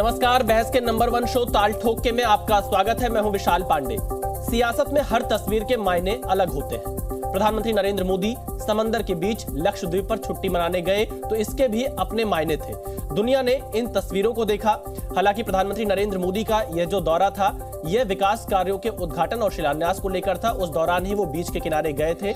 नमस्कार, बहस के नंबर 1 शो ताल ठोक के में आपका स्वागत है। मैं हूं विशाल पांडे। सियासत में हर तस्वीर के मायने अलग होते हैं। प्रधानमंत्री नरेंद्र मोदी समंदर के बीच लक्षद्वीप पर छुट्टी मनाने गए तो इसके भी अपने मायने थे। दुनिया ने इन तस्वीरों को देखा। हालांकि प्रधानमंत्री नरेंद्र मोदी का यह जो दौरा था, यह विकास कार्यों के उद्घाटन और शिलान्यास को लेकर था। उस दौरान ही वो बीच के किनारे गए थे।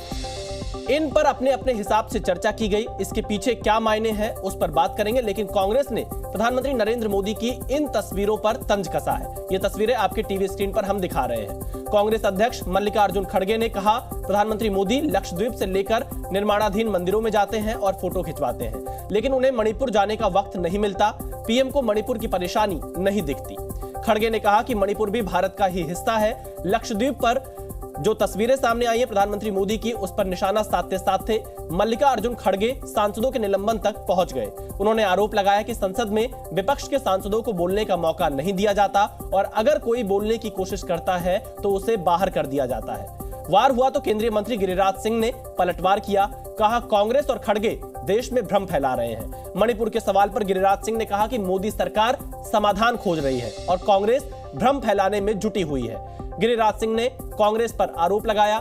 इन पर अपने अपने हिसाब से चर्चा की गई। इसके पीछे क्या मायने हैं उस पर बात करेंगे। लेकिन कांग्रेस ने प्रधानमंत्री नरेंद्र मोदी की इन तस्वीरों पर तंज कसा है। ये तस्वीरें आपके टीवी स्क्रीन पर हम दिखा रहे हैं। कांग्रेस अध्यक्ष मल्लिकार्जुन खड़गे ने कहा, प्रधानमंत्री मोदी लक्षद्वीप से लेकर निर्माणाधीन मंदिरों में जाते हैं और फोटो खिंचवाते हैं, लेकिन उन्हें मणिपुर जाने का वक्त नहीं मिलता। पीएम को मणिपुर की परेशानी नहीं दिखती। खड़गे ने कहा कि मणिपुर भी भारत का ही हिस्सा है। लक्षद्वीप पर जो तस्वीरें सामने आई है प्रधानमंत्री मोदी की, उस पर निशाना साधते साधते मल्लिकार्जुन खड़गे सांसदों के निलंबन तक पहुंच गए। उन्होंने आरोप लगाया कि संसद में विपक्ष के सांसदों को बोलने का मौका नहीं दिया जाता और अगर कोई बोलने की कोशिश करता है तो उसे बाहर कर दिया जाता है। वार हुआ तो केंद्रीय मंत्री गिरिराज सिंह ने पलटवार किया। कहा, कांग्रेस और खड़गे देश में भ्रम फैला रहे हैं। मणिपुर के सवाल पर गिरिराज सिंह ने कहा कि मोदी सरकार समाधान खोज रही है और कांग्रेस भ्रम फैलाने में जुटी हुई है। गिरिराज सिंह ने कांग्रेस पर आरोप लगाया।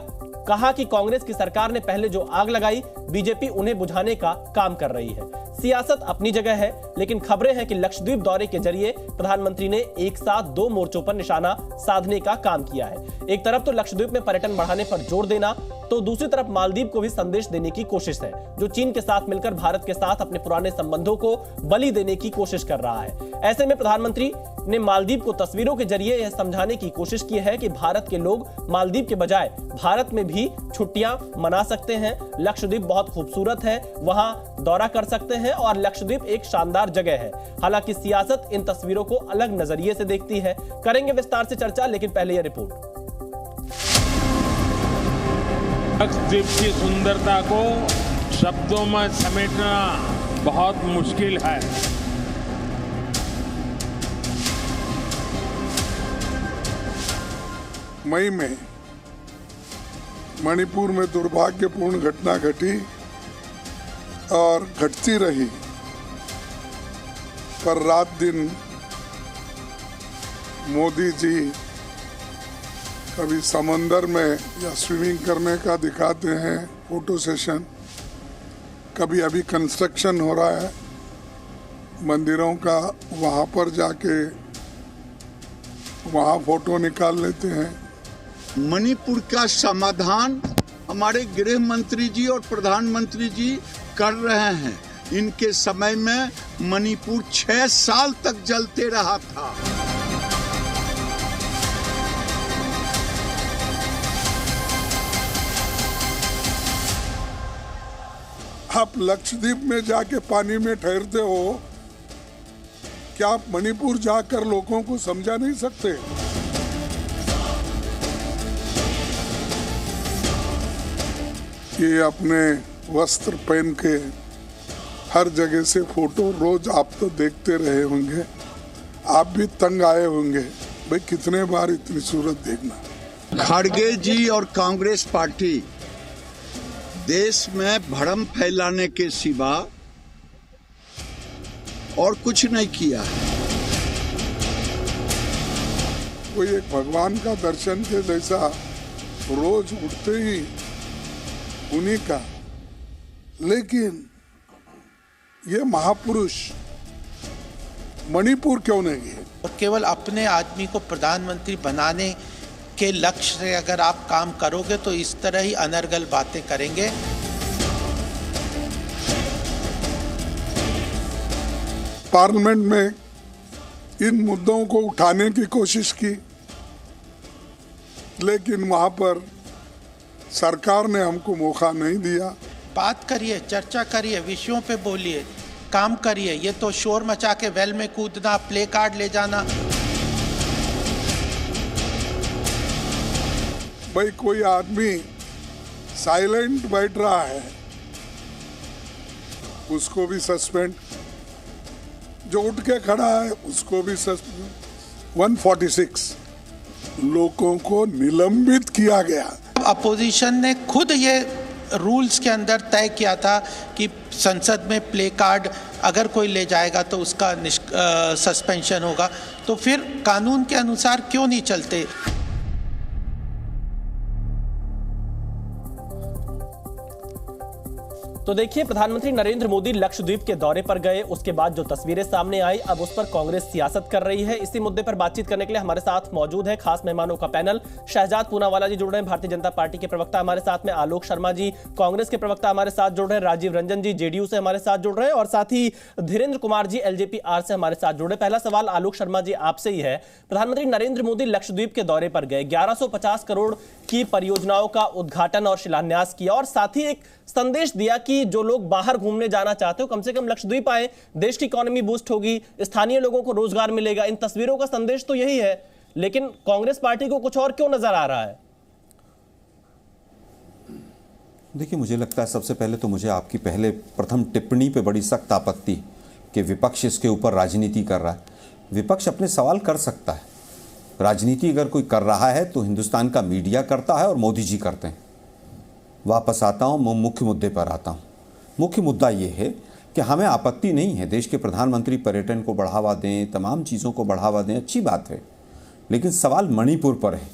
कहा कि कांग्रेस की सरकार ने पहले जो आग लगाई, बीजेपी उन्हें बुझाने का काम कर रही है। सियासत अपनी जगह है, लेकिन खबरें हैं कि लक्षद्वीप दौरे के जरिए प्रधानमंत्री ने एक साथ 2 मोर्चों पर निशाना साधने का काम किया है। एक तरफ तो लक्षद्वीप में पर्यटन बढ़ाने पर जोर देना, तो दूसरी तरफ मालदीव को भी संदेश देने की कोशिश है, जो चीन के साथ मिलकर भारत के साथ अपने पुराने संबंधों को बलि देने की कोशिश कर रहा है। ऐसे में प्रधानमंत्री ने मालदीव को तस्वीरों के जरिए यह समझाने की कोशिश की है कि भारत के लोग मालदीव के बजाय भारत में भी छुट्टियां मना सकते हैं। लक्षद्वीप बहुत खूबसूरत है, वहां दौरा कर सकते हैं और लक्षद्वीप एक शानदार जगह है। हालांकि सियासत इन तस्वीरों को अलग नजरिए से देखती है। करेंगे विस्तार से चर्चा, लेकिन पहले यह रिपोर्ट। लक्षद्वीप की सुंदरता को शब्दों में समेटना बहुत मुश्किल है। मई में मणिपुर में दुर्भाग्यपूर्ण घटना घटी और घटती रही, पर रात दिन मोदी जी कभी समंदर में या स्विमिंग करने का दिखाते हैं फोटो सेशन, कभी अभी कंस्ट्रक्शन हो रहा है मंदिरों का, वहाँ पर जाके वहाँ फोटो निकाल लेते हैं। मणिपुर का समाधान हमारे गृह मंत्री जी और प्रधानमंत्री जी कर रहे हैं। इनके समय में मणिपुर 6 साल तक जलते रहा था। आप लक्षद्वीप में जाके पानी में ठहरते हो, क्या आप मणिपुर जाकर लोगों को समझा नहीं सकते? ये अपने वस्त्र पहन के हर जगह से फोटो रोज आप तो देखते रहे होंगे, आप भी तंग आए होंगे, भाई कितने बार इतनी सूरत देखना। खड़गे जी और कांग्रेस पार्टी देश में भ्रम फैलाने के सिवा और कुछ नहीं किया। कोई एक भगवान का दर्शन के जैसा रोज उठते ही उन्हीं का, लेकिन ये महापुरुष मणिपुर क्यों नहीं गए? और केवल अपने आदमी को प्रधानमंत्री बनाने के लक्ष्य से अगर आप काम करोगे तो इस तरह ही अनर्गल बातें करेंगे। पार्लियामेंट में इन मुद्दों को उठाने की कोशिश की, लेकिन वहां पर सरकार ने हमको मौका नहीं दिया। बात करिए, चर्चा करिए, विषयों पे बोलिए, काम करिए। ये तो शोर मचा के वेल में कूदना, प्ले कार्ड ले जाना। भाई कोई आदमी साइलेंट बैठ रहा है, उसको भी सस्पेंड, जो उठ के खड़ा है उसको भी सस्पेंड। 146 लोगों को निलंबित किया गया। अपोजिशन ने खुद ये रूल्स के अंदर तय किया था कि संसद में प्ले कार्ड अगर कोई ले जाएगा तो उसका सस्पेंशन होगा, तो फिर कानून के अनुसार क्यों नहीं चलते? तो देखिए, प्रधानमंत्री नरेंद्र मोदी लक्षद्वीप के दौरे पर गए, उसके बाद जो तस्वीरें सामने आई, अब उस पर कांग्रेस सियासत कर रही है। इसी मुद्दे पर बातचीत करने के लिए हमारे साथ मौजूद है खास मेहमानों का पैनल। शहजाद पूनावाला जी जुड़ रहे हैं, भारतीय जनता पार्टी के प्रवक्ता हमारे साथ में, आलोक शर्मा जी कांग्रेस के प्रवक्ता हमारे साथ जुड़ रहे हैं, राजीव रंजन जी जेडीयू से हमारे साथ जुड़ रहे हैं, और साथ ही धीरेन्द्र कुमार जी एलजेपी आर से हमारे साथ जुड़ रहे हैं। पहला सवाल आलोक शर्मा जी आपसे ही है। प्रधानमंत्री नरेंद्र मोदी लक्षद्वीप के दौरे पर गए, 1150 करोड़ की परियोजनाओं का उद्घाटन और शिलान्यास किया, और साथ ही एक संदेश दिया कि जो लोग बाहर घूमने जाना चाहते हो कम से कम लक्षद्वीप आए, देश की इकोनॉमी बूस्ट होगी, स्थानीय लोगों को रोजगार मिलेगा। इन तस्वीरों का संदेश तो यही है, लेकिन कांग्रेस पार्टी को कुछ और क्यों नजर आ रहा है? देखिए, मुझे लगता है सबसे पहले तो मुझे आपकी प्रथम टिप्पणी पे बड़ी सख्त आपत्ति कि विपक्ष इसके ऊपर राजनीति कर रहा है। विपक्ष अपने सवाल कर सकता है, राजनीति अगर कोई कर रहा है तो हिंदुस्तान का मीडिया करता है और मोदी जी करते हैं। वापस आता हूँ, मुख्य मुद्दे पर आता हूँ। मुख्य मुद्दा ये है कि हमें आपत्ति नहीं है, देश के प्रधानमंत्री पर्यटन को बढ़ावा दें, तमाम चीज़ों को बढ़ावा दें, अच्छी बात है, लेकिन सवाल मणिपुर पर है।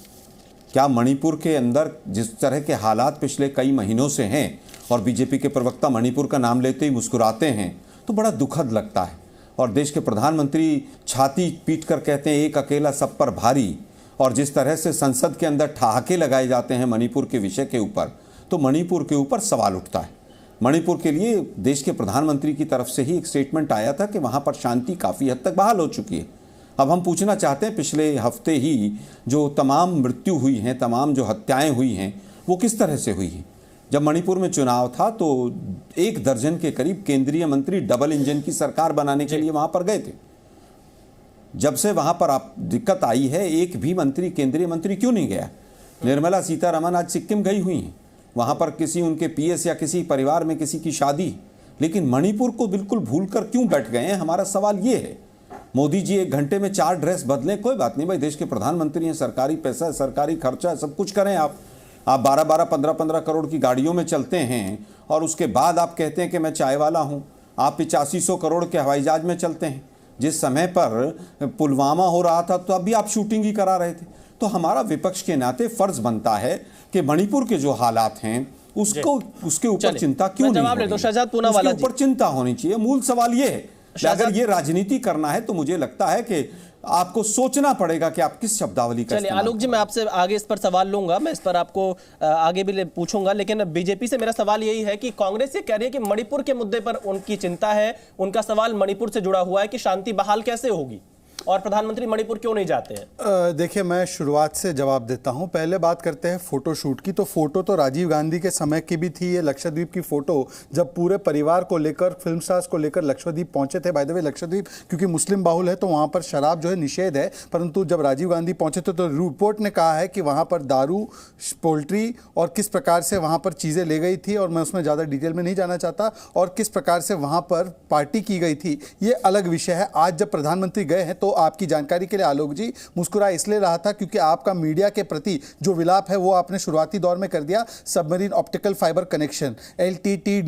क्या मणिपुर के अंदर जिस तरह के हालात पिछले कई महीनों से हैं और बीजेपी के प्रवक्ता मणिपुर का नाम लेते ही मुस्कुराते हैं तो बड़ा दुखद लगता है, और देश के प्रधानमंत्री छाती पीट कर कहते हैं एक अकेला सब पर भारी, और जिस तरह से संसद के अंदर ठहाके लगाए जाते हैं मणिपुर के विषय के ऊपर, तो मणिपुर के ऊपर सवाल उठता है। मणिपुर के लिए देश के प्रधानमंत्री की तरफ से ही एक स्टेटमेंट आया था कि वहाँ पर शांति काफ़ी हद तक बहाल हो चुकी है। अब हम पूछना चाहते हैं, पिछले हफ्ते ही जो तमाम मृत्यु हुई हैं, तमाम जो हत्याएं हुई हैं, वो किस तरह से हुई हैं? जब मणिपुर में चुनाव था तो 1 दर्जन के करीब केंद्रीय मंत्री डबल इंजन की सरकार बनाने के लिए वहाँ पर गए थे। जब से वहाँ पर आप दिक्कत आई है, एक भी मंत्री, केंद्रीय मंत्री क्यों नहीं गया? निर्मला सीतारमण आज सिक्किम गई हुई हैं, वहाँ पर किसी उनके पीएस या किसी परिवार में किसी की शादी, लेकिन मणिपुर को बिल्कुल भूलकर क्यों बैठ गए हैं? हमारा सवाल ये है। मोदी जी 1 घंटे में 4 ड्रेस बदलें, कोई बात नहीं भाई, देश के प्रधानमंत्री हैं, सरकारी पैसा है, सरकारी खर्चा है, सब कुछ करें। आप 12-12, 15-15 करोड़ की गाड़ियों में चलते हैं और उसके बाद आप कहते हैं कि मैं चाय वाला हूँ। आप 8500 करोड़ के हवाई जहाज में चलते हैं। जिस समय पर पुलवामा हो रहा था तो अभी आप शूटिंग ही करा रहे थे। तो हमारा विपक्ष के नाते फर्ज बनता है कि मणिपुर के जो हालात हैं उसके ऊपर चिंता क्यों नहीं हो रही? उसके ऊपर चिंता होनी चाहिए। मूल सवाल ये है कि अगर ये राजनीति करना है तो मुझे लगता है कि आपको सोचना पड़ेगा कि आप किस शब्दावली का। चलिए आलोक जी, मैं आपसे आगे इस पर सवाल लूंगा, मैं इस पर आपको आगे भी पूछूंगा, लेकिन बीजेपी से मेरा सवाल यही है कि कांग्रेस ये कह रही है कि मणिपुर के मुद्दे पर उनकी चिंता है, उनका सवाल मणिपुर से जुड़ा हुआ है कि शांति बहाल कैसे होगी और प्रधानमंत्री मणिपुर क्यों नहीं जाते हैं? देखिए, मैं शुरुआत से जवाब देता हूं। पहले बात करते हैं फोटो शूट की। तो फोटो तो राजीव गांधी के समय की भी थी। ये लक्षद्वीप की फोटो जब पूरे परिवार को लेकर, फिल्म स्टार्स को लेकर लक्षद्वीप पहुंचे थे। बाय द वे, लक्षद्वीप क्योंकि मुस्लिम बाहुल है तो वहां पर शराब जो है निषेध है, परंतु जब राजीव गांधी पहुंचे थे तो रिपोर्ट ने कहा है कि वहां पर दारू, पोल्ट्री और किस प्रकार से वहां पर चीज़ें ले गई थी, और मैं उसमें ज़्यादा डिटेल में नहीं जाना चाहता, और किस प्रकार से वहां पर पार्टी की गई थी, ये अलग विषय है। आज जब प्रधानमंत्री गए हैं तो आपकी जानकारी के लिए आलोक जी, मुस्कुरा इसलिए रहा था क्योंकि आपका मीडिया के प्रति जो विलाप है वो आपने शुरुआती दौर में कर दिया। Submarine optical fibre connection, LTT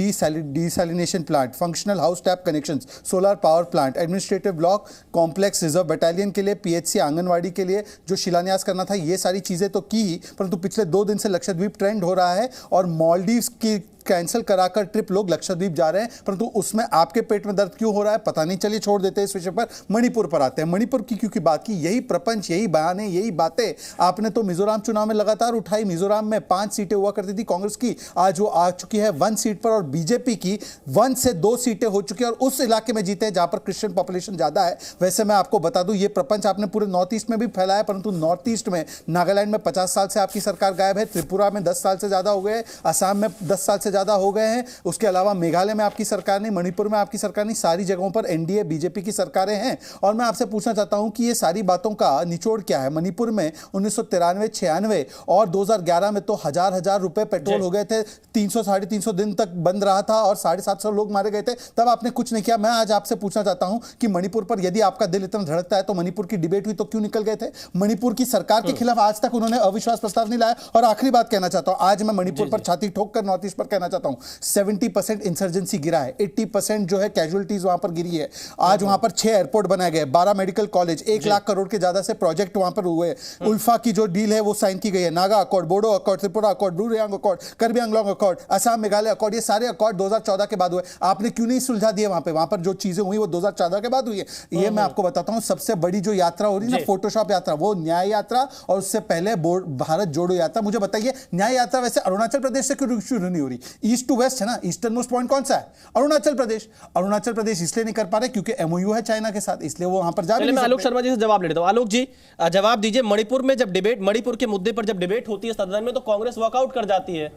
desalination plant, functional house tap connections, solar power plant, administrative block complex, reserve battalion के लिए, PHC आंगनवाड़ी के लिए जो शिलान्यास करना था, ये सारी चीजें तो की, परंतु पिछले 2 दिन से लक्षद्वीप ट्रेंड हो रहा है और मालदीव्स की कैंसिल कराकर ट्रिप लोग लक्षद्वीप जा रहे हैं, परंतु उसमें आपके पेट में दर्द क्यों हो रहा है पता नहीं। चलिए छोड़ देते हैं इस विषय पर, मणिपुर पर आते हैं। मणिपुर की क्योंकि बात की, यही प्रपंच, यही बयाने, यही बातें आपने तो मिजोरम चुनाव में लगातार उठाई। मिजोरम में 5 सीटें हुआ करती थी कांग्रेस की, आज वो आ चुकी है 1 सीट पर, और बीजेपी की 1 से 2 सीटें हो चुकी है, और उस इलाके में जीते हैं जहां पर क्रिश्चियन पॉपुलेशन ज्यादा है। वैसे मैं आपको बता दूं, ये प्रपंच आपने पूरे नॉर्थ ईस्ट में भी फैलाया, परंतु नॉर्थ ईस्ट में नागालैंड में 50 साल से आपकी सरकार गायब है, त्रिपुरा में 10 साल से ज्यादा हो गए, असम में 10 साल से ज्यादा हो गए हैं, उसके अलावा मेघालय में आपकी सरकार नहीं, मणिपुर में आपकी सरकार नहीं, सारी जगहों पर एनडीए बीजेपी की सरकारें हैं। और मैं आपसे पूछना चाहता हूं कि ये सारी बातों का निचोड़ क्या है? मणिपुर में 1993-96 और 2011 में तो हजार रुपए पेट्रोल हो गए थे, 300-350 दिन तक बंद रहा था और 750 लोग मारे गए थे, तब आपने कुछ नहीं किया। मैं आज आपसे पूछना चाहता हूं कि मणिपुर पर यदि आपका दिल इतना धड़कता है तो मणिपुर की डिबेट हुई तो क्यों निकल गए थे? मणिपुर की सरकार के खिलाफ आज तक उन्होंने अविश्वास प्रस्ताव नहीं लाया। और आखिरी बात कहना चाहता हूं, आज मैं मणिपुर पर छाती ठोक कर नॉर्थ ईस्ट पर कहना कहना चाहता हूं 70% इंसर्जेंसी गिरा है, 80% जो है कैजुअलिटीज वहां पर गिरी है। आज वहां पर 6 एयरपोर्ट बनाए गए, 12 मेडिकल कॉलेज, 1 लाख करोड़ के ज्यादा से प्रोजेक्ट वहां पर हुए। उल्फा की जो डील है वो साइन की गई है, Naga accord, Bodo accord, Tripura accord, Bru Reang accord, Karbi Anglong accord, Assam Meghalaya accord, ये सारे अकॉर्ड 2014 के बाद हुए। आपने क्यों नहीं सुलझा दिए वहां पर जो चीजें हुई वो 2014 के बाद हुई है। ये मैं आपको बताता हूं, सबसे बड़ी जो यात्रा हो रही है ना, फोटोशॉप यात्रा, वो न्याय यात्रा, और उससे पहले भारत जोड़ो यात्रा। मुझे बताइए, न्याय यात्रा वैसे अरुणाचल प्रदेश से क्यों शुरू नहीं हो रही? ईस्ट टू वेस्ट है ना, ईस्टर्न मोस्ट पॉइंट कौन सा है? अरुणाचल प्रदेश। अरुणाचल प्रदेश इसलिए नहीं कर पा रहे क्योंकि एमओयू है चाइना के साथ, इसलिए वो वहां पर जा रहे हैं। मैं आलोक शर्मा जी से जवाब ले लेता हूं। आलोक जी जवाब दीजिए, मणिपुर में जब डिबेट, मणिपुर के मुद्दे पर जब डिबेट होती है सदन में तो कांग्रेस वॉकआउट कर जाती है,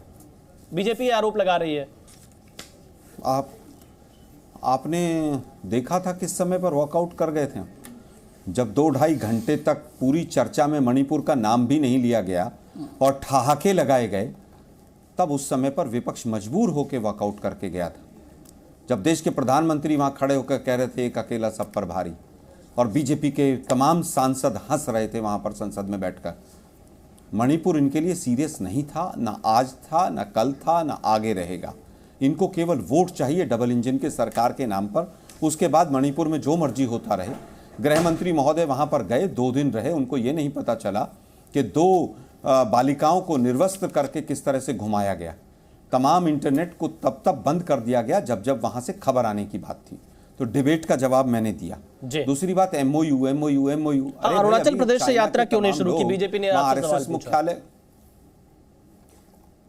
बीजेपी आरोप लगा रही है। आपने देखा था किस समय पर वॉकआउट कर गए थे? जब 2-2.5 घंटे तक पूरी चर्चा में मणिपुर का नाम भी नहीं लिया गया और ठहाके लगाए गए, तब उस समय पर विपक्ष मजबूर होकर वॉकआउट करके गया था। जब देश के प्रधानमंत्री वहां खड़े होकर कह रहे थे एक अकेला सब पर भारी, और बीजेपी के तमाम सांसद हंस रहे थे वहां पर संसद में बैठकर। मणिपुर इनके लिए सीरियस नहीं था, ना आज था, ना कल था, ना आगे रहेगा। इनको केवल वोट चाहिए डबल इंजन के सरकार के नाम पर। उसके बाद मणिपुर में जो मर्जी होता रहे। गृह मंत्री महोदय वहां पर गए, 2 दिन रहे, उनको ये नहीं पता चला कि 2 बालिकाओं को निर्वस्त्र करके किस तरह से घुमाया गया। तमाम इंटरनेट को तब बंद कर दिया गया जब जब वहां से खबर आने की बात थी। तो डिबेट का जवाब मैंने दिया। दूसरी बात, एमओयू अरुणाचल प्रदेश से यात्रा क्यों नहीं शुरू की बीजेपी ने? आरएसएस मुख्यालय,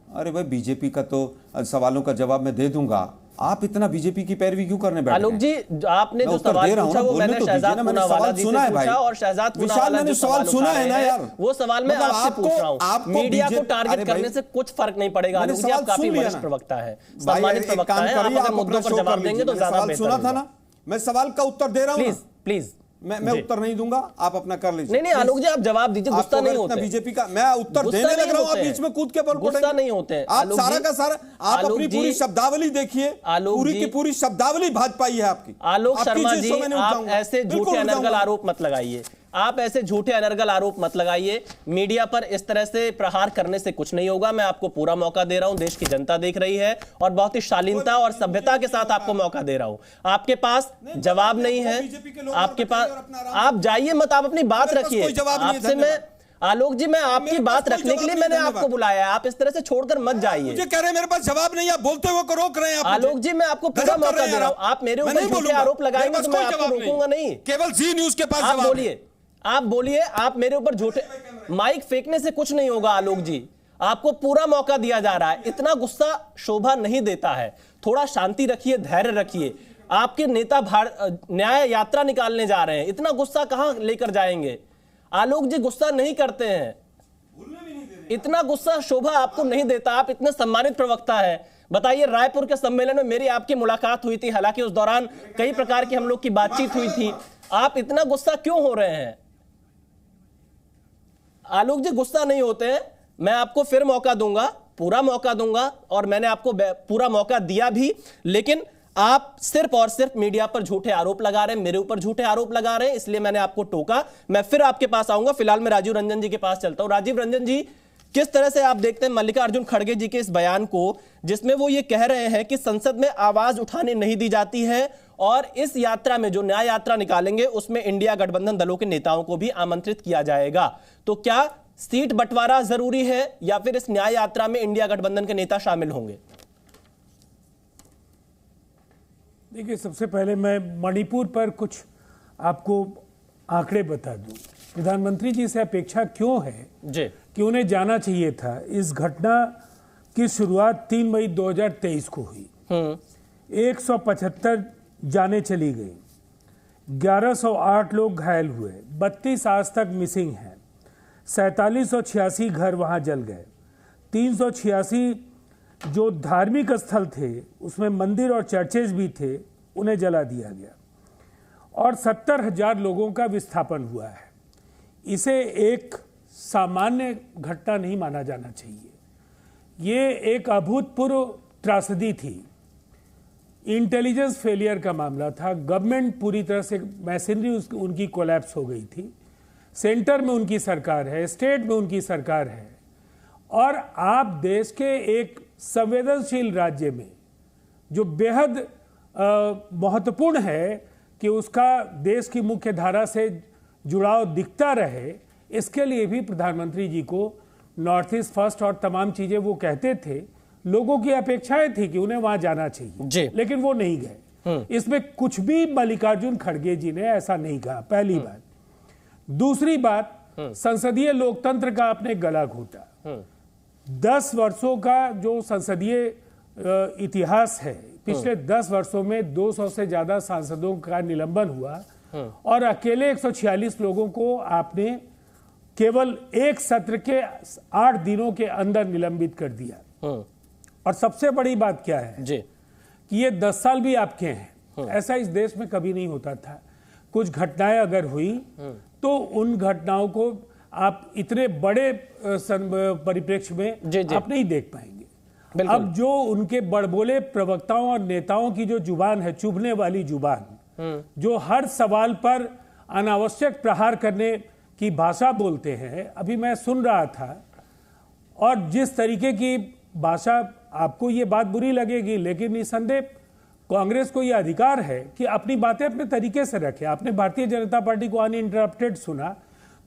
अरे भाई बीजेपी का तो सवालों का जवाब मैं दे दूंगा। आप इतना बीजेपी की पैरवी क्यों करने बैठे? आलोक जी, आपने जो सवाल पूछा वो मैंने शहजाद पूनावाला जी से पूछा, और शहजाद पूनावाला ने सवाल सुना है ना यार, वो सवाल मैं आपसे पूछ रहा हूं। मीडिया को टारगेट करने से कुछ फर्क नहीं पड़ेगा। आलोक जी, आप काफी वरिष्ठ प्रवक्ता है, सम्मानित प्रवक्ता है, आप अगर मुद्दों पर जवाब देंगे तो ज्यादा बेहतर सुना था ना। मैं सवाल का उत्तर दे रहा हूं। प्लीज मैं उत्तर नहीं दूंगा, आप अपना कर लीजिए। नहीं आलोक जी, आप जवाब दीजिए, गुस्सा नहीं होते। बीजेपी का मैं उत्तर देने लग रहा हूं, आप बीच में कूद के बोल, गुस्सा नहीं होते आप सारा का सारा। आप अपनी पूरी शब्दावली देखिए, पूरी की पूरी शब्दावली भाजपाई है आपकी। आलोक शर्मा जी, आप ऐसे झूठे अनर्गल आरोप मत लगाइए, आप ऐसे झूठे अनर्गल आरोप मत लगाइए। मीडिया पर इस तरह से प्रहार करने से कुछ नहीं होगा। मैं आपको पूरा मौका दे रहा हूं, देश की जनता देख रही है, और बहुत ही शालीनता और सभ्यता के साथ आपको मौका दे रहा हूं। आपके पास जवाब नहीं है, आपके पास, आप जाइए मत, आप अपनी बात रखिए। आपसे मैं, आलोक जी, मैं आपकी बात रखने के लिए मैंने आपको बुलाया है, आप इस तरह से छोड़कर मत जाइए। मुझे कह रहे हैं मेरे पास जवाब नहीं, आप बोलते हुए को रोक रहे हैं। आलोक जी, मैं आपको पूरा मौका दे रहा हूं। आप मेरे ऊपर झूठे आरोप लगाएंगे तो मैं आपको रोकूंगा नहीं। केवल जी न्यूज के पास आप बोलिए, आप बोलिए, आप मेरे ऊपर झूठे, माइक फेंकने से कुछ नहीं होगा। आलोक जी, आपको पूरा मौका दिया जा रहा है। इतना गुस्सा शोभा नहीं देता है, थोड़ा शांति रखिए, धैर्य रखिए। आपके नेता न्याय यात्रा निकालने जा रहे हैं, इतना गुस्सा कहां लेकर जाएंगे? आलोक जी गुस्सा नहीं करते हैं, इतना गुस्सा शोभा आपको नहीं देता। आप इतने सम्मानित प्रवक्ता है। बताइए, रायपुर के सम्मेलन में मेरी आपकी मुलाकात हुई थी, हालांकि उस दौरान कई प्रकार की हम लोग की बातचीत हुई थी। आप इतना गुस्सा क्यों हो रहे हैं? आलोक जी गुस्सा नहीं होते हैं। मैं आपको फिर मौका दूंगा, पूरा मौका दूंगा, और मैंने आपको पूरा मौका दिया भी, लेकिन आप सिर्फ और सिर्फ मीडिया पर झूठे आरोप लगा रहे हैं, मेरे ऊपर झूठे आरोप लगा रहे हैं, इसलिए मैंने आपको टोका। मैं फिर आपके पास आऊंगा। फिलहाल मैं राजीव रंजन जी के पास चलता हूं। राजीव रंजन जी, किस तरह से आप देखते हैं मल्लिकार्जुन खड़गे जी के इस बयान को, जिसमें वो ये कह रहे हैं कि संसद में आवाज उठाने नहीं दी जाती है, और इस यात्रा में जो न्याय यात्रा निकालेंगे उसमें इंडिया गठबंधन दलों के नेताओं को भी आमंत्रित किया जाएगा। तो क्या सीट बंटवारा जरूरी है, या फिर इस न्याय यात्रा में इंडिया गठबंधन के नेता शामिल होंगे? देखिए, सबसे पहले मैं मणिपुर पर कुछ आपको आंकड़े बता दूं। प्रधानमंत्री जी से अपेक्षा क्यों है जी कि उन्हें जाना चाहिए था। इस घटना की शुरुआत 3 मई 2023 को हुई। 175 जाने चली गई, 1108 लोग घायल हुए, 32 आज तक मिसिंग हैं, 4786 घर वहां जल गए, 386 जो धार्मिक स्थल थे उसमें मंदिर और चर्चेज भी थे, उन्हें जला दिया गया, और 70,000 लोगों का विस्थापन हुआ है। इसे एक सामान्य घटना नहीं माना जाना चाहिए। ये एक अभूतपूर्व त्रासदी थी, इंटेलिजेंस फेलियर का मामला था। गवर्नमेंट पूरी तरह से मैशनरी उनकी कोलैप्स हो गई थी। सेंटर में उनकी सरकार है, स्टेट में उनकी सरकार है, और आप देश के एक संवेदनशील राज्य में जो बेहद महत्वपूर्ण है कि उसका देश की मुख्य धारा से जुड़ाव दिखता रहे, इसके लिए भी प्रधानमंत्री जी को नॉर्थ ईस्ट फर्स्ट और तमाम चीजें वो कहते थे। लोगों की अपेक्षाएं थी कि उन्हें वहां जाना चाहिए, लेकिन वो नहीं गए। इसमें कुछ भी मल्लिकार्जुन खड़गे जी ने ऐसा नहीं कहा, पहली बात। दूसरी बात, संसदीय लोकतंत्र का आपने गला घोटा। 10 वर्षों का जो संसदीय इतिहास है, पिछले 10 वर्षों में 200 से ज्यादा सांसदों का निलंबन हुआ और अकेले 146 लोगों को आपने केवल एक सत्र के 8 दिनों के अंदर निलंबित कर दिया। और सबसे बड़ी बात क्या है जी, कि ये 10 साल भी आपके हैं। ऐसा इस देश में कभी नहीं होता था। कुछ घटनाएं अगर हुई तो उन घटनाओं को आप इतने बड़े परिप्रेक्ष्य में आप नहीं देख पाएंगे। अब जो उनके बड़बोले प्रवक्ताओं और नेताओं की जो जुबान है, चुभने वाली जुबान, जो हर सवाल पर अनावश्यक प्रहार करने की भाषा बोलते हैं, अभी मैं सुन रहा था। और जिस तरीके की भाषा, आपको ये बात बुरी लगेगी, लेकिन निसंदेह कांग्रेस को यह अधिकार है कि अपनी बातें अपने तरीके से रखे। आपने भारतीय जनता पार्टी को अनइंटरप्टेड सुना,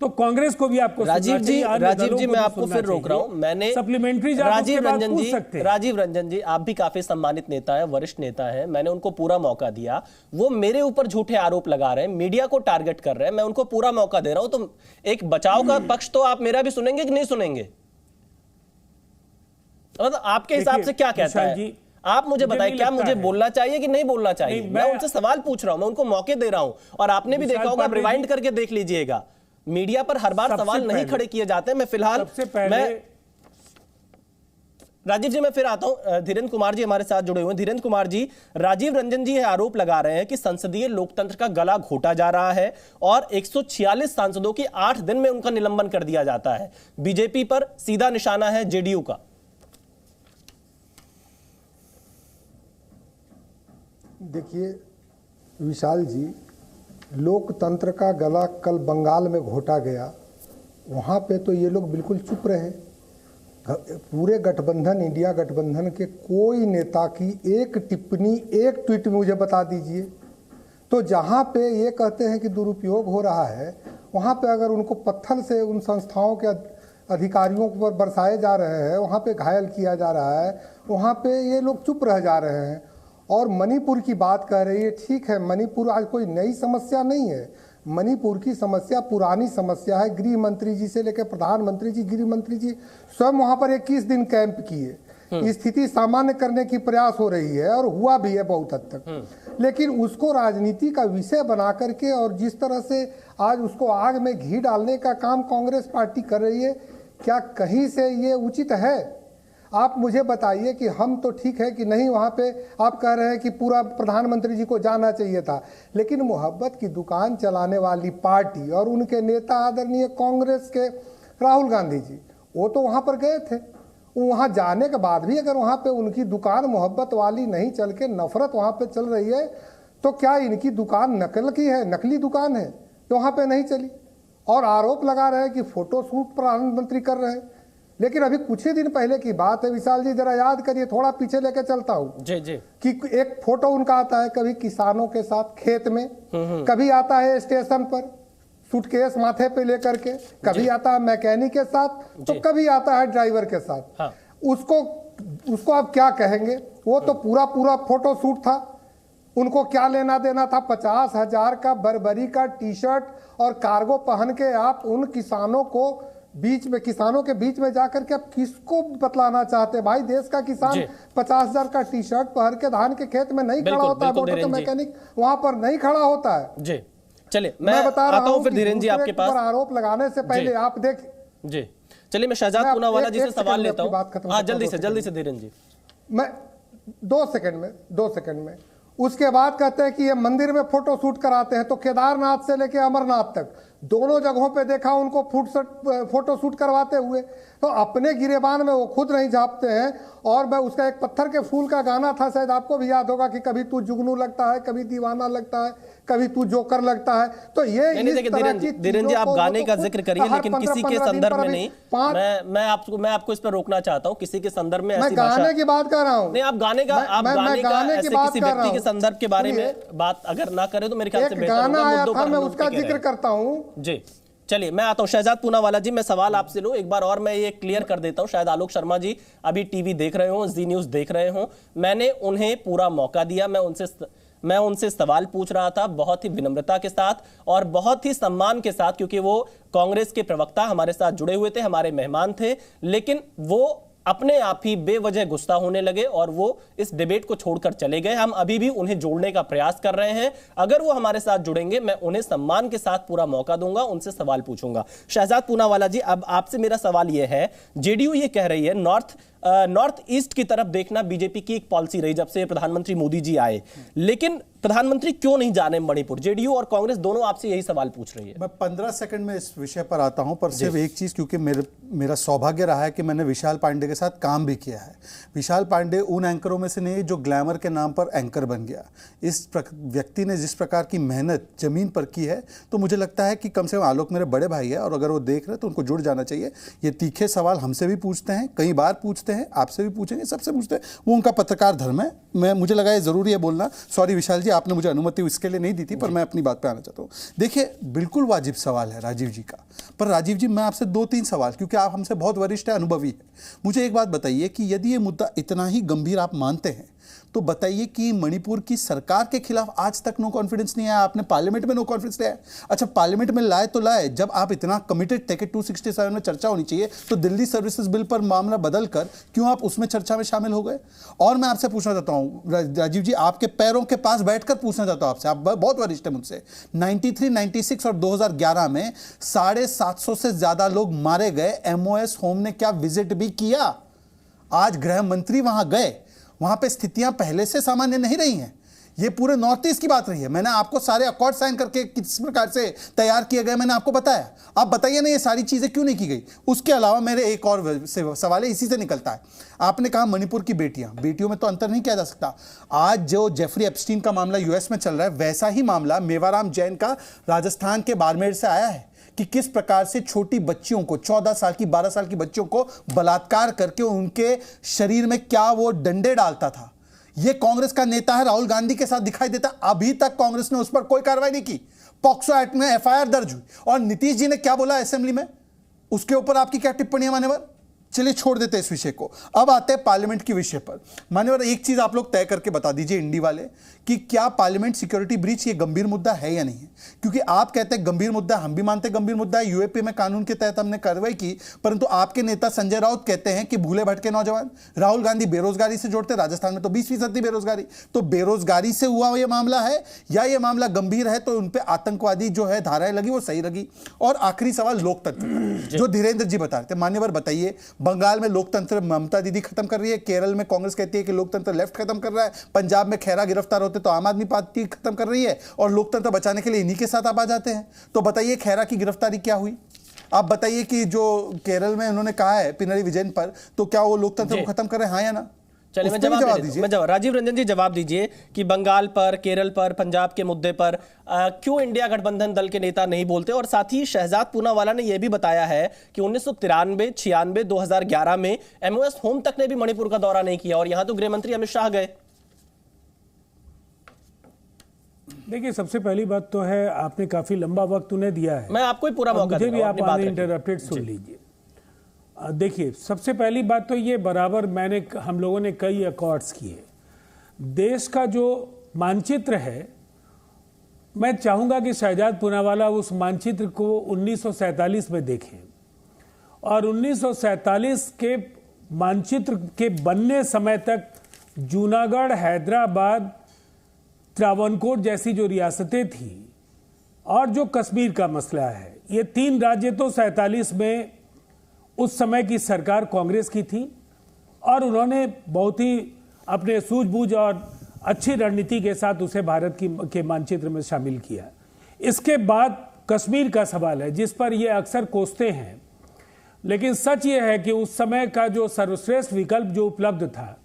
तो कांग्रेस को भी आपको राजीव जी मैं आपको फिर रोक रहा हूं। मैंने सप्लीमेंट्री राजीव रंजन जी, आप भी काफी सम्मानित नेता है, वरिष्ठ नेता है, मैंने उनको पूरा मौका दिया। वो मेरे ऊपर झूठे आरोप लगा रहे हैं, मीडिया को टारगेट कर रहे हैं, मैं उनको पूरा मौका दे रहा हूं। तो एक बचाव का पक्ष तो आप मेरा भी सुनेंगे कि नहीं सुनेंगे? मतलब आपके हिसाब से क्या कहता है? आप मुझे बताइए, क्या मुझे बोलना चाहिए कि नहीं बोलना चाहिए? मैं उनसे सवाल पूछ रहा हूं, मैं उनको मौके दे रहा हूं। और आपने भी देखा होगा, रिवाइंड करके देख लीजिएगा, मीडिया पर हर बार सवाल नहीं खड़े किए जाते। मैं फिलहाल राजीव जी मैं फिर आता हूं। धीरेन्द्र कुमार जी हमारे साथ जुड़े हुए हैं। धीरेन्द्र कुमार जी, राजीव रंजन जी यह आरोप लगा रहे हैं कि संसदीय लोकतंत्र का गला घोटा जा रहा है और 146 सांसदों की 8 दिन में उनका निलंबन कर दिया जाता है। बीजेपी पर सीधा निशाना है जेडीयू का। देखिए विशाल जी, लोकतंत्र का गला कल बंगाल में घोटा गया, वहाँ पे तो ये लोग बिल्कुल चुप रहे। पूरे गठबंधन, इंडिया गठबंधन के कोई नेता की एक टिप्पणी, एक ट्वीट मुझे बता दीजिए। तो जहाँ पे ये कहते हैं कि दुरुपयोग हो रहा है, वहाँ पे अगर उनको पत्थर से उन संस्थाओं के अधिकारियों पर बरसाए जा रहे हैं, वहाँ पे घायल किया जा रहा है, वहाँ पे ये लोग चुप रह जा रहे हैं। और मणिपुर की बात कर रही है, ठीक है, मणिपुर आज कोई नई समस्या नहीं है। मणिपुर की समस्या पुरानी समस्या है। गृह मंत्री जी से लेकर प्रधानमंत्री जी, गृह मंत्री जी स्वयं वहां पर 21 दिन कैंप किए। स्थिति सामान्य करने की प्रयास हो रही है और हुआ भी है बहुत हद तक। लेकिन उसको राजनीति का विषय बना करके और जिस तरह से आज उसको आग में घी डालने का काम कांग्रेस पार्टी कर रही है, क्या कहीं से ये उचित है? आप मुझे बताइए कि हम तो ठीक है कि नहीं, वहाँ पे आप कह रहे हैं कि पूरा प्रधानमंत्री जी को जाना चाहिए था, लेकिन मोहब्बत की दुकान चलाने वाली पार्टी और उनके नेता आदरणीय कांग्रेस के राहुल गांधी जी, वो तो वहाँ पर गए थे। वहाँ जाने के बाद भी अगर वहाँ पे उनकी दुकान मोहब्बत वाली नहीं चल के नफरत वहाँ पे चल रही है, तो क्या इनकी दुकान नकल की है, नकली दुकान है तो वहाँ पे नहीं चली? और आरोप लगा रहे हैं कि फोटो शूट प्रधानमंत्री कर रहे हैं। लेकिन अभी कुछ ही दिन पहले की बात है विशाल जी, जरा याद करिए, थोड़ा पीछे लेके चलता हूँ जी जी, कि एक फोटो उनका आता है कभी किसानों के साथ खेत में, कभी आता है स्टेशन पर सूटकेस माथे पे लेकर के, कभी आता है मैकेनिक के साथ, तो कभी आता है ड्राइवर के साथ। हाँ। उसको आप क्या कहेंगे? वो तो पूरा फोटो शूट था। उनको क्या लेना देना था? 50,000 का बर्बरी का टी शर्ट और कार्गो पहन के आप उन किसानों के बीच में जाकर के आप किसको बतलाना चाहते हैं? भाई देश का किसान 50,000 का टी शर्ट पहन के धान के खेत में नहीं खड़ा होता है, मोटर का मैकेनिक वहां पर नहीं खड़ा होता है। जी चलिए, मैं बता रहा हूं फिर धीरेन्द्र जी आपके पास आरोप लगाने से पहले आप देख जी। चलिए मैं शहजाद पूनावाला जी से सवाल लेता हूं। हाँ जल्दी से धीरेन्द्र जी। मैं 2 सेकंड में उसके बाद कहते हैं कि ये मंदिर में फोटो शूट कराते हैं, तो केदारनाथ से लेके अमरनाथ तक दोनों जगहों पे देखा उनको फोटो शूट करवाते हुए। तो अपने गिरेबान में वो खुद नहीं झाँपते हैं। और मैं उसका एक पत्थर के फूल का गाना था, शायद आपको भी याद होगा कि कभी तू जुगनू लगता है, कभी दीवाना लगता है, कभी तू जोकर लगता है। तो ये धीरेन्द्र जी आप गाने का जिक्र करिए, लेकिन किसी के संदर्भ में नहीं। मैं आपको इस पर रोकना चाहता हूँ। किसी के संदर्भ में मैं गाने की बात कर रहा हूँ। नहीं, आप गाने का ऐसे किसी व्यक्ति के संदर्भ के बारे में बात अगर ना करें तो मेरे ख्याल से बेहतर होगा। मुद्दों पर मैं उसका जिक्र करता हूँ जी। चलिए मैं आता हूं शहजाद पूनावाला जी, मैं सवाल आपसे लूं एक बार और मैं ये क्लियर कर देता हूं। शायद आलोक शर्मा जी अभी टीवी देख रहे हो, जी न्यूज देख रहे हो। मैंने उन्हें पूरा मौका दिया, मैं उनसे सवाल पूछ रहा था बहुत ही विनम्रता के साथ और बहुत ही सम्मान के साथ, क्योंकि वो कांग्रेस के प्रवक्ता हमारे साथ जुड़े हुए थे, हमारे मेहमान थे। लेकिन वो अपने आप ही बेवजह गुस्सा होने लगे और वो इस डिबेट को छोड़कर चले गए। हम अभी भी उन्हें जोड़ने का प्रयास कर रहे हैं। अगर वो हमारे साथ जुड़ेंगे मैं उन्हें सम्मान के साथ पूरा मौका दूंगा, उनसे सवाल पूछूंगा। शहजाद पूनावाला जी, अब आपसे मेरा सवाल यह है, जेडीयू ये कह रही है नॉर्थ ईस्ट की तरफ देखना बीजेपी की एक पॉलिसी रही जब से प्रधानमंत्री मोदी जी आए, लेकिन प्रधानमंत्री क्यों नहीं जाने मणिपुर? जेडीयू और कांग्रेस दोनों आपसे यही सवाल पूछ रही है। मैं 15 सेकंड में इस विषय पर आता हूं, पर सिर्फ एक चीज, क्योंकि मेरा सौभाग्य रहा है कि मैंने विशाल पांडे के साथ काम भी किया है। विशाल पांडे उन एंकरों में से नहीं जो ग्लैमर के नाम पर एंकर बन गया। इस व्यक्ति ने जिस प्रकार की मेहनत जमीन पर की है, तो मुझे लगता है कि कम से कम आलोक मेरे बड़े भाई है और अगर वो देख रहे हैं तो उनको जुड़ जाना चाहिए। ये तीखे सवाल हमसे भी पूछते हैं, कई बार पूछते हैं, आपसे भी पूछेंगे, सबसे पूछते हैं। वो उनका पत्रकार धर्म है। मुझे लगा ये जरूरी है बोलना। सॉरी विशाल जी, आपने मुझे अनुमति इसके लिए नहीं दी थी, पर मैं अपनी बात पे आना चाहता हूँ। देखिए, बिल्कुल वाजिब सवाल है राजीव जी का, पर राजीव जी मैं आपसे 2-3 सवाल, क्योंकि आप हमसे बहुत वरिष्ठ है, अनुभवी है। मुझे एक बात बताइए कि यदि ये मुद्दा इतना ही गंभीर आप मानते हैं तो बताइए कि मणिपुर की सरकार के खिलाफ आज तक नो कॉन्फिडेंस नहीं आया। आपने पार्लियामेंट में नो कॉन्फिडेंस लिया है। अच्छा, पार्लियामेंट में लाए तो लाए, जब आप इतना कमिटेड थे कि 267 में चर्चा होनी चाहिए, तो दिल्ली सर्विसेज बिल पर मामला बदलकर क्यों आप उसमें चर्चा में शामिल हो गए? और मैं आपसे पूछना चाहता हूं राजीव जी, आपके पैरों के पास बैठकर पूछना चाहता हूं आपसे, आप बहुत वरिष्ठ हैं मुझसे। 93, 96 और 2011 में 750 से ज्यादा लोग मारे गए। MOS होम ने क्या विजिट भी किया? आज गृह मंत्री वहां गए, वहां पे स्थितियां पहले से सामान्य नहीं रही हैं। ये पूरे नॉर्थ ईस्ट की बात रही है। मैंने आपको सारे अकॉर्ड साइन करके किस प्रकार से तैयार किए गए मैंने आपको बताया। आप बताइए ना, ये सारी चीजें क्यों नहीं की गई? उसके अलावा मेरे एक और सवाल है, इसी से निकलता है। आपने कहा मणिपुर की बेटियों में तो अंतर नहीं किया जा सकता। आज जो जेफरी एप्स्टीन का मामला यूएस में चल रहा है, वैसा ही मामला मेवाराम जैन का राजस्थान के बाड़मेर से आया है कि किस प्रकार से छोटी बच्चियों को, 14 साल की 12 साल की बच्चियों को बलात्कार करके उनके शरीर में क्या वो डंडे डालता था। ये कांग्रेस का नेता है, राहुल गांधी के साथ दिखाई देता। अभी तक कांग्रेस ने उस पर कोई कार्रवाई नहीं की। पॉक्सो एक्ट में FIR दर्ज हुई और नीतीश जी ने क्या बोला असेंबली में, उसके ऊपर आपकी क्या टिप्पणी है मान्यवर? चलिए छोड़ देते हैं इस विषय को। अब आते हैं पार्लियामेंट के विषय पर। मान्यवर, एक चीज आप लोग तय करके बता दीजिए इंडी वाले कि क्या पार्लियामेंट सिक्योरिटी ब्रीच ये गंभीर मुद्दा है या नहीं है? क्योंकि आप कहते हैं गंभीर मुद्दा, हम भी मानते हैं गंभीर मुद्दा है। यूएपी में कानून के तहत हमने कार्रवाई की, परंतु आपके नेता संजय राउत कहते हैं कि भूले भटके नौजवान। राहुल गांधी बेरोजगारी से जोड़ते, राजस्थान में तो 20% बेरोजगारी। तो बेरोजगारी से हुआ ये मामला है या ये मामला गंभीर है तो उन पर आतंकवादी जो है धाराएं लगी वो सही लगी? और आखिरी सवाल लोकतंत्र, जो धीरेन्द्र जी बता रहे थे। मान्यवर बताइए, बंगाल में लोकतंत्र ममता दीदी खत्म कर रही है, केरल में कांग्रेस कहती है कि लोकतंत्र लेफ्ट खत्म कर रहा है, पंजाब में खेरा गिरफ्तार होते तो आम आदमी पार्टी खत्म कर रही है, और लोकतंत्र बचाने के लिए इन्हीं के साथ आप आ जाते हैं। तो बताइए खेरा की गिरफ्तारी क्या हुई? आप बताइए कि जो केरल में उन्होंने कहा है पिनराई विजयन पर, तो क्या वो लोकतंत्र को खत्म कर रहे हैं, हाँ या ना? चलिए मैं जवाब दीजिए। राजीव रंजन जी जवाब दीजिए कि बंगाल पर, केरल पर, पंजाब के मुद्दे पर क्यों इंडिया गठबंधन दल के नेता नहीं बोलते? और साथ ही शहजाद पूनावाला ने यह भी बताया है कि 1993, 96, 2011 में MOS होम तक ने भी मणिपुर का दौरा नहीं किया और यहां तो गृह मंत्री अमित शाह गए। देखिए, सबसे पहली बात तो है आपने काफी लंबा वक्त उन्हें दिया है, मैं आपको ही पूरा मौका मुझे भी आप इंटरप्टेड सुन लीजिए। देखिए, सबसे पहली बात तो ये बराबर हम लोगों ने कई अकॉर्ड्स किए। देश का जो मानचित्र है, मैं चाहूंगा कि शहजाद पूनावाला उस मानचित्र को 1947 में देखें और 1947 के मानचित्र के बनने समय तक जूनागढ़, हैदराबाद, त्रावणकोर जैसी जो रियासतें थी और जो कश्मीर का मसला है, ये 3 राज्य तो 47 में उस समय की सरकार कांग्रेस की थी और उन्होंने बहुत ही अपने सूझबूझ और अच्छी रणनीति के साथ उसे भारत के मानचित्र में शामिल किया। इसके बाद कश्मीर का सवाल है जिस पर ये अक्सर कोसते हैं, लेकिन सच ये है कि उस समय का जो सर्वश्रेष्ठ विकल्प जो उपलब्ध था,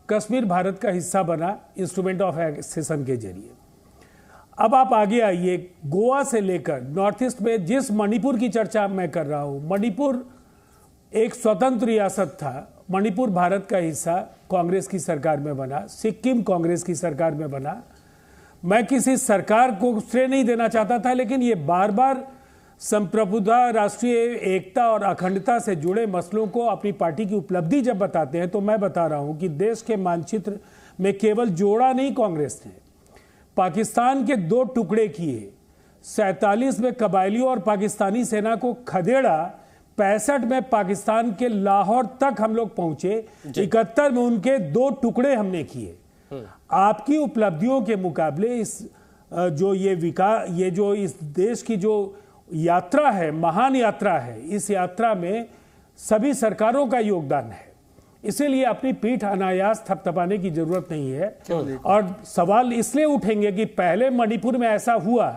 कश्मीर भारत का हिस्सा बना इंस्ट्रूमेंट ऑफ एक्सेशन के जरिए। अब आप आगे आइए, गोवा से लेकर नॉर्थ ईस्ट में जिस मणिपुर की चर्चा मैं कर रहा हूं, मणिपुर एक स्वतंत्र रियासत था, मणिपुर भारत का हिस्सा कांग्रेस की सरकार में बना, सिक्किम कांग्रेस की सरकार में बना। मैं किसी सरकार को श्रेय नहीं देना चाहता था, लेकिन ये बार बार संप्रभुता, राष्ट्रीय एकता और अखंडता से जुड़े मसलों को अपनी पार्टी की उपलब्धि जब बताते हैं, तो मैं बता रहा हूं कि देश के मानचित्र में केवल जोड़ा नहीं कांग्रेस ने, पाकिस्तान के 2 टुकड़े किए, 47 में कबायलियों और पाकिस्तानी सेना को खदेड़ा, 65 में पाकिस्तान के लाहौर तक हम लोग पहुंचे, 71 में उनके 2 टुकड़े हमने किए। आपकी उपलब्धियों के मुकाबले इस ये जो इस देश की जो यात्रा है, महान यात्रा है, इस यात्रा में सभी सरकारों का योगदान है। इसीलिए अपनी पीठ अनायास थपथपाने की जरूरत नहीं है। और सवाल इसलिए उठेंगे कि पहले मणिपुर में ऐसा हुआ,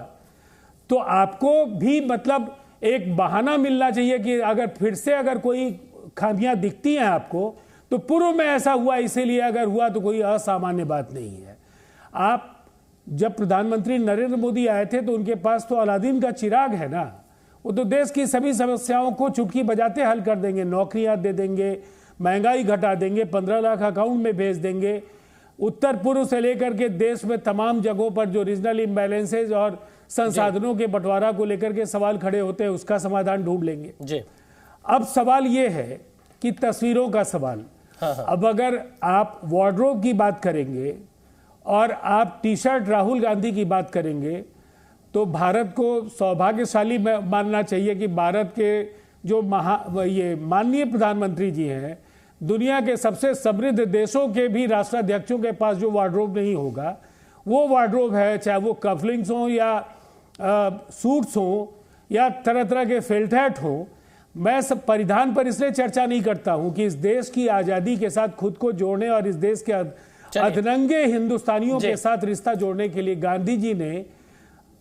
तो आपको भी मतलब एक बहाना मिलना चाहिए कि अगर फिर से अगर कोई खामियां दिखती हैं आपको, तो पूर्व में ऐसा हुआ, इसीलिए अगर हुआ तो कोई असामान्य बात नहीं है। आप जब प्रधानमंत्री नरेंद्र मोदी आए थे तो उनके पास तो अलादीन का चिराग है ना, वो तो देश की सभी समस्याओं को चुटकी बजाते हल कर देंगे, नौकरियां दे देंगे, महंगाई घटा देंगे, 15 लाख अकाउंट में भेज देंगे, उत्तर पूर्व से लेकर के देश में तमाम जगहों पर जो रीजनल इम्बैलेंसेज और संसाधनों के बंटवारा को लेकर के सवाल खड़े होते हैं, उसका समाधान ढूंढ लेंगे जी। अब सवाल ये है कि तस्वीरों का सवाल। अब अगर आप वार्डरोब की बात करेंगे और आप टी शर्ट राहुल गांधी की बात करेंगे, तो भारत को सौभाग्यशाली मानना चाहिए कि भारत के जो ये माननीय प्रधानमंत्री जी हैं, दुनिया के सबसे समृद्ध देशों के भी राष्ट्राध्यक्षों के पास जो वार्डरोब नहीं होगा, वो वार्डरोब है, चाहे वो कफलिंग्स हों या सूट्स हों या तरह तरह के फेल्ट हैट हों। मैं सब परिधान पर इसलिए चर्चा नहीं करता हूं कि इस देश की आज़ादी के साथ खुद को जोड़ने और इस देश के अधनंगे हिंदुस्तानियों के साथ रिश्ता जोड़ने के लिए गांधी जी ने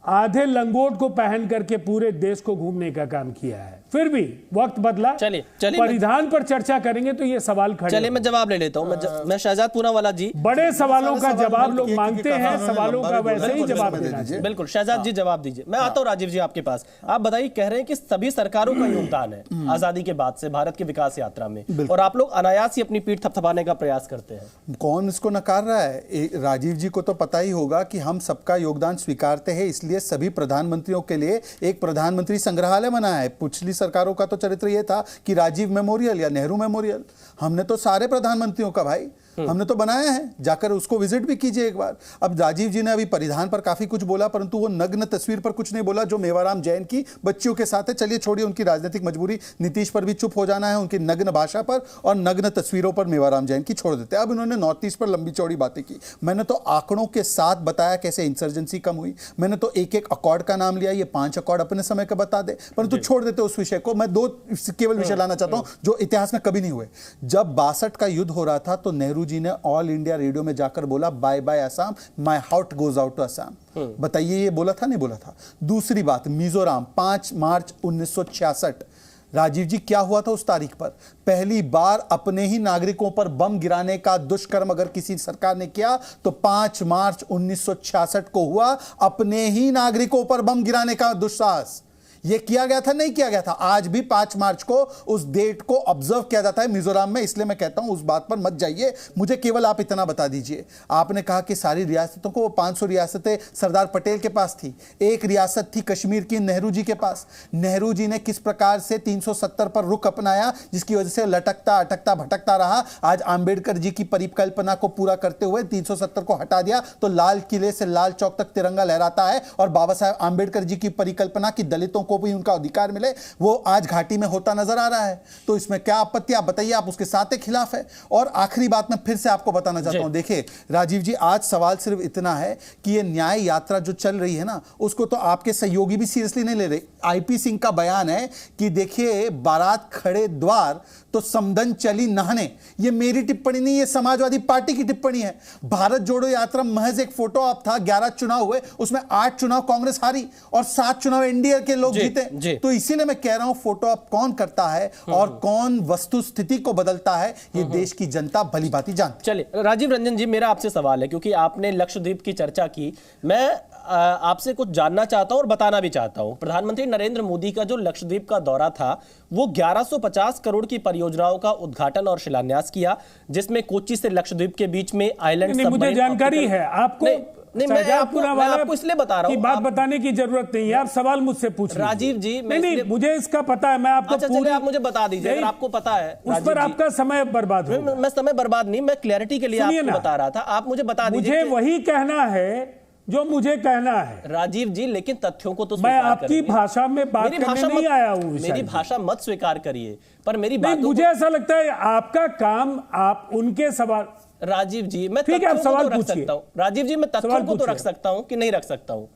आधे लंगोट को पहन करके पूरे देश को घूमने का काम किया है। फिर भी वक्त बदला। चलिए परिधान पर चर्चा करेंगे तो ये सवाल खड़े। चलिए मैं जवाब ले लेता हूं। मैं शहजाद पूनावाला जी, बड़े सवालों का जवाब लोग मांगते हैं, सवालों का वैसे ही जवाब देना चाहिए। बिल्कुल शहजाद जी जवाब दीजिए। मैं आता हूं राजीव जी आपके पास। आप बताइए, कह रहे हैं कि सभी सरकारों का योगदान है आजादी के बाद से भारत की विकास यात्रा में, और आप लोग अनायास ही अपनी पीठ थपथपाने का प्रयास करते हैं। कौन इसको नकार रहा है? राजीव जी को तो पता ही होगा कि हम सबका योगदान स्वीकारते हैं, इसलिए सभी प्रधानमंत्रियों के लिए एक प्रधानमंत्री संग्रहालय बनाया है। पिछली सरकारों का तो चरित्र यह था कि राजीव मेमोरियल या नेहरू मेमोरियल। हमने तो सारे प्रधानमंत्रियों का भाई हमने तो बनाया है, जाकर उसको विजिट भी कीजिए एक बार। अब राजीव जी ने अभी परिधान पर काफी कुछ बोला, परंतु वो नग्न तस्वीर पर कुछ नहीं बोला जो मेवाराम जैन की बच्चियों के साथ है। चलिए छोड़िए उनकी राजनीतिक मजबूरी, नीतीश पर भी चुप हो जाना है, उनकी नग्न भाषा पर और नग्न तस्वीरों पर मेवाराम जैन की छोड़ देते हैं। अब इन्होंने नॉर्थ ईस्ट पर लंबी चौड़ी बातें की। मैंने तो आंकड़ों के साथ बताया कैसे इंसर्जेंसी कम हुई। मैंने तो एक एक अकॉर्ड का नाम लिया, ये 5 अकॉर्ड अपने समय का बता दे, परंतु छोड़ देते उस विषय को। मैं 2 केवल विषय लाना चाहता हूं जो इतिहास में कभी नहीं हुए। जब 62 का युद्ध हो रहा था तो नेहरू जी ने ऑल इंडिया रेडियो में जाकर बोला, bye bye Assam, my heart goes out to Assam. बताइए ये बोला था नहीं बोला था? दूसरी बात, मिजोरम 5 मार्च 1966। राजीव जी क्या हुआ था उस तारीख पर? पहली बार अपने ही नागरिकों पर बम गिराने का दुष्कर्म अगर किसी सरकार ने किया तो 5 मार्च 1966 को हुआ, अपने ही नागरिकों पर बम गिराने का दुस्साहस। यह किया गया था नहीं किया गया था? आज भी 5 मार्च को उस डेट को ऑब्जर्व किया जाता है मिजोरम में। इसलिए मैं कहता हूं उस बात पर मत जाइए। मुझे केवल आप इतना बता दीजिए, आपने कहा कि सारी रियासतों को, 500 रियासतें सरदार पटेल के पास थी, एक रियासत थी कश्मीर की नेहरू जी के पास। नेहरू जी ने किस प्रकार से 370 पर रुख अपनाया, जिसकी वजह से लटकता अटकता भटकता रहा। आज आंबेडकर जी की परिकल्पना को पूरा करते हुए 370 को हटा दिया तो लाल किले से लाल चौक तक तिरंगा लहराता है। और बाबा साहेब आंबेडकर जी की परिकल्पना की दलितों को को भी उनका अधिकार मिले, वो आज घाटी में होता नजर आ रहा है। तो इसमें क्या आपत्ति, आप बताइए, आप उसके साथ के खिलाफ है? और आखिरी बात मैं फिर से आपको बताना चाहता हूं, देखिए राजीव जी, आज सवाल सिर्फ इतना है कि ये न्याय यात्रा जो चल रही है ना, उसको तो आपके सहयोगी भी सीरियसली नहीं ले रहे। आईपी सिंह का बयान है कि देखिए बारात खड़े द्वार तो समदन चली नहाने। ये मेरी टिप्पणी नहीं, ये समाजवादी पार्टी की टिप्पणी है। भारत जोड़ो यात्रा महज एक फोटो ऑप था। 11 चुनाव हुए, उसमें 8 चुनाव कांग्रेस हारी और 7 चुनाव एनडीए के लोग जीते। तो इसीलिए मैं कह रहा हूं, फोटो ऑप कौन करता है और कौन वस्तु स्थिति को बदलता है, ये देश की जनता भली भांति जानती। चलिए राजीव रंजन जी, मेरा आपसे सवाल है, क्योंकि आपने लक्षद्वीप की चर्चा की, मैं आपसे कुछ जानना चाहता हूं और बताना भी चाहता हूं। प्रधानमंत्री नरेंद्र मोदी का जो लक्षद्वीप का दौरा था, वो 1150 करोड़ की परियोजनाओं का उद्घाटन और शिलान्यास किया, जिसमें कोच्चि से लक्षद्वीप के बीच में आइलैंड मुझे जानकारी है आपको नहीं, मैं आपको इसलिए बता रहा हूं, बात बताने की जरूरत नहीं है, आप सवाल मुझसे पूछ राजीव जी। नहीं, मुझे इसका पता है, मैं आपको आप मुझे बता दीजिए अगर आपको पता है। उस पर आपका समय बर्बाद हो। मैं समय बर्बाद नहीं, मैं क्लैरिटी के लिए आपको बता रहा था, आप मुझे बता दीजिए। मुझे वही कहना है जो मुझे कहना है राजीव जी, लेकिन तथ्यों को तो मैं आपकी भाषा में बात करने नहीं आया हूं। मेरी भाषा मत स्वीकार करिए, पर मेरी बात, मुझे ऐसा लगता है आपका काम, आप उनके सवाल। राजीव जी, मैं ठीक है, आप सवाल रख सकता हूं। राजीव जी, मैं तथ्यों को तो रख सकता हूं कि नहीं रख सकता हूं,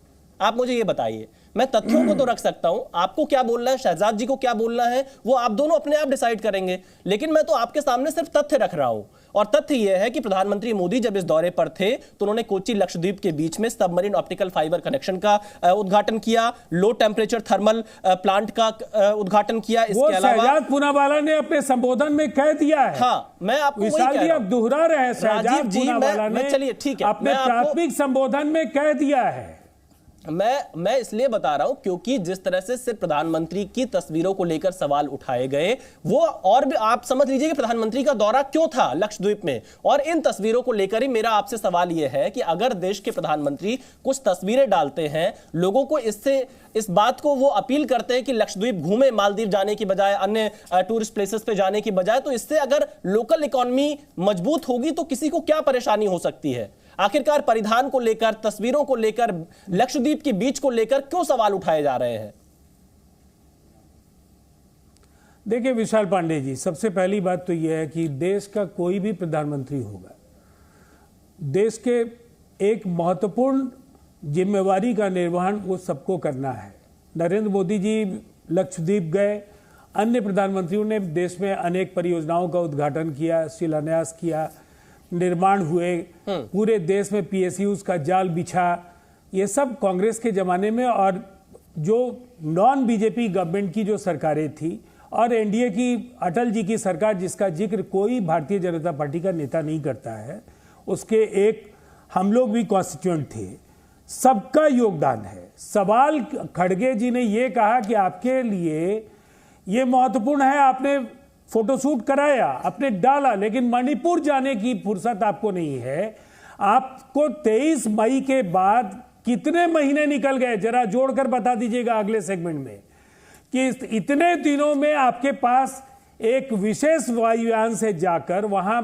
आप मुझे ये बताइए। मैं तथ्यों को तो रख सकता हूं, आपको क्या बोलना है, शहजाद जी को क्या बोलना है, वो आप दोनों अपने आप डिसाइड करेंगे। लेकिन मैं तो आपके सामने सिर्फ तथ्य रख रहा हूं, और तथ्य यह है कि प्रधानमंत्री मोदी जब इस दौरे पर थे तो उन्होंने कोच्चि लक्षद्वीप के बीच में सबमरीन ऑप्टिकल फाइबर कनेक्शन का उद्घाटन किया, लो टेम्परेचर थर्मल प्लांट का उद्घाटन किया। इसके अलावा शहजाद पूनावाला ने अपने संबोधन में कह दिया है। हाँ, मैं आपको विशाल जी आप दोहरा रहे हैं, शहजाद जी, पूनावाला ने चलिए ठीक है, अपने प्राथमिक संबोधन में कह दिया है। मैं इसलिए बता रहा हूं क्योंकि जिस तरह से सिर्फ प्रधानमंत्री की तस्वीरों को लेकर सवाल उठाए गए, वो और भी आप समझ लीजिए कि प्रधानमंत्री का दौरा क्यों था लक्षद्वीप में, और इन तस्वीरों को लेकर ही मेरा आपसे सवाल यह है कि अगर देश के प्रधानमंत्री कुछ तस्वीरें डालते हैं, लोगों को इससे इस बात को वो अपील करते हैं कि लक्षद्वीप घूमे, मालदीव जाने की बजाय, अन्य टूरिस्ट प्लेसेस पे जाने की बजाय, तो इससे अगर लोकल इकोनॉमी मजबूत होगी तो किसी को क्या परेशानी हो सकती है? आखिरकार परिधान को लेकर, तस्वीरों को लेकर, लक्षद्वीप के बीच को लेकर क्यों सवाल उठाए जा रहे हैं? देखिए विशाल पांडे जी, सबसे पहली बात तो यह है कि देश का कोई भी प्रधानमंत्री होगा, देश के एक महत्वपूर्ण जिम्मेवारी का निर्वहन वो सबको करना है। नरेंद्र मोदी जी लक्षद्वीप गए, अन्य प्रधानमंत्रियों ने देश में अनेक परियोजनाओं का उद्घाटन किया, शिलान्यास किया, निर्माण हुए, पूरे देश में पीएसयूज का जाल बिछा। ये सब कांग्रेस के जमाने में, और जो नॉन बीजेपी गवर्नमेंट की जो सरकारें थी, और एनडीए की अटल जी की सरकार जिसका जिक्र कोई भारतीय जनता पार्टी का नेता नहीं करता है, उसके एक हम लोग भी कॉन्स्टिट्यूएंट थे, सबका योगदान है। सवाल खड़गे जी ने ये कहा कि आपके लिए ये महत्वपूर्ण है, आपने फोटोशूट कराया, आपने डाला, लेकिन मणिपुर जाने की फुर्सत आपको नहीं है। आपको 23 मई के बाद कितने महीने निकल गए, जरा जोड़कर बता दीजिएगा अगले सेगमेंट में, कि इतने दिनों में आपके पास एक विशेष वायुयान से जाकर वहां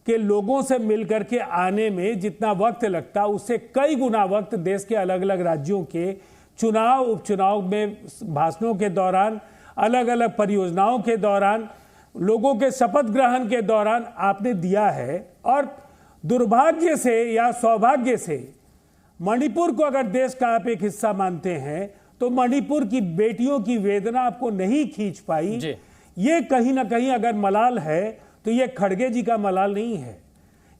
के लोगों से मिलकर के आने में जितना वक्त लगता, उससे कई गुना वक्त देश के अलग अलग राज्यों के चुनाव, उपचुनाव में, भाषणों के दौरान, अलग अलग परियोजनाओं के दौरान, लोगों के शपथ ग्रहण के दौरान आपने दिया है। और दुर्भाग्य से या सौभाग्य से मणिपुर को अगर देश का आप एक हिस्सा मानते हैं, तो मणिपुर की बेटियों की वेदना आपको नहीं खींच पाई। ये कहीं ना कहीं अगर मलाल है तो ये खड़गे जी का मलाल नहीं है,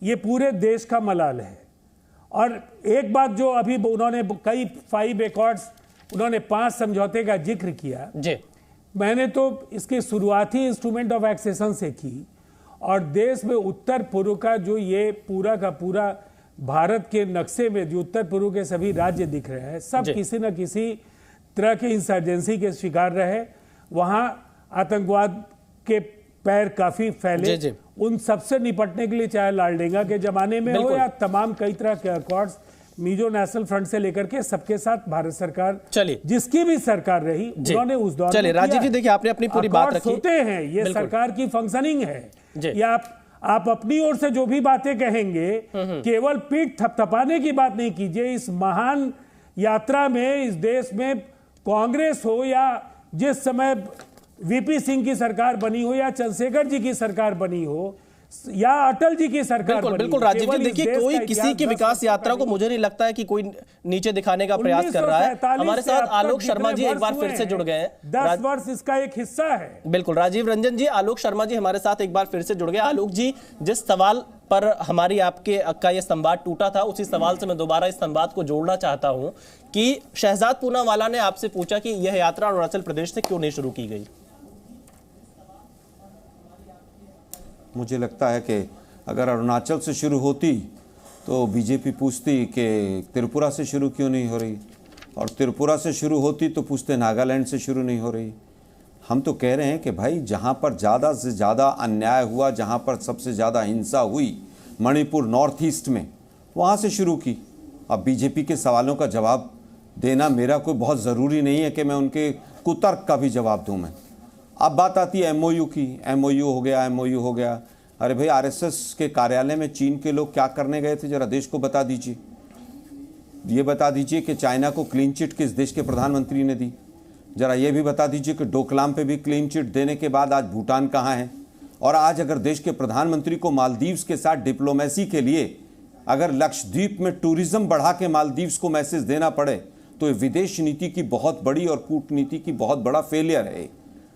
ये पूरे देश का मलाल है। और एक बात जो अभी उन्होंने कई 5 एकॉर्ड्स, उन्होंने 5 समझौते का जिक्र किया जी, मैंने तो इसकी शुरुआत ही इंस्ट्रूमेंट ऑफ एक्सेशन से की, और देश में उत्तर पूर्व का जो ये पूरा का पूरा भारत के नक्शे में जो उत्तर पूर्व के सभी राज्य दिख रहे हैं, सब किसी न किसी तरह के इंसर्जेंसी के शिकार रहे। वहां आतंकवाद के पैर काफी फैले, उन सबसे निपटने के लिए चाहे लालडेंगा के जमाने में हो या तमाम कई तरह के अकॉर्ड्स, मिजो नेशनल फ्रंट से लेकर के सबके साथ भारत सरकार, चलिए जिसकी भी सरकार रही, उन्होंने उस दौर में राजीव जी देखिए आपने अपनी पूरी बात रखी, होते हैं, ये सरकार की फंक्शनिंग है। या आप अपनी ओर से जो भी बातें कहेंगे, केवल पीठ थपथपाने की बात नहीं कीजिए। इस महान यात्रा में इस देश में कांग्रेस हो या जिस समय वीपी सिंह की सरकार बनी हो या चंद्रशेखर जी की सरकार बनी हो या अटल जी की सरकार बिल्कुल बिल्कुल राजीव जी, देखिए कोई किसी की विकास यात्रा को मुझे नहीं लगता है कि कोई नीचे दिखाने का प्रयास कर रहा है। हमारे साथ आलोक शर्मा जी एक बार फिर से जुड़ गए हैं। 10 वर्ष इसका एक हिस्सा है। बिल्कुल राजीव रंजन जी, आलोक शर्मा जी हमारे साथ एक बार फिर से जुड़ गए। आलोक जी, जिस सवाल पर हमारी आपके का ये संवाद टूटा था, उसी सवाल से मैं दोबारा इस संवाद को जोड़ना चाहता हूं कि शहजाद पूनावाला ने आपसे पूछा कि यह यात्रा अरुणाचल प्रदेश से क्यों नहीं शुरू की गई। मुझे लगता है कि अगर अरुणाचल से शुरू होती तो बीजेपी पूछती कि त्रिपुरा से शुरू क्यों नहीं हो रही, और त्रिपुरा से शुरू होती तो पूछते नागालैंड से शुरू नहीं हो रही। हम तो कह रहे हैं कि भाई जहाँ पर ज़्यादा से ज़्यादा अन्याय हुआ, जहाँ पर सबसे ज़्यादा हिंसा हुई, मणिपुर नॉर्थ ईस्ट में, वहाँ से शुरू की। अब बीजेपी के सवालों का जवाब देना मेरा कोई बहुत ज़रूरी नहीं है कि मैं उनके कुतर्क का भी जवाब दूँ। मैं अब बात आती है एमओयू की। एमओयू हो गया। अरे भाई, आरएसएस के कार्यालय में चीन के लोग क्या करने गए थे, जरा देश को बता दीजिए। ये बता दीजिए कि चाइना को क्लीन चिट किस देश के प्रधानमंत्री ने दी। जरा ये भी बता दीजिए कि डोकलाम पे भी क्लीन चिट देने के बाद आज भूटान कहाँ है। और आज अगर देश के प्रधानमंत्री को मालदीव्स के साथ डिप्लोमेसी के लिए अगर लक्षद्वीप में टूरिज्म बढ़ा के मालदीव्स को मैसेज देना पड़े तो विदेश नीति की बहुत बड़ी और कूटनीति की बहुत बड़ा फेलियर है।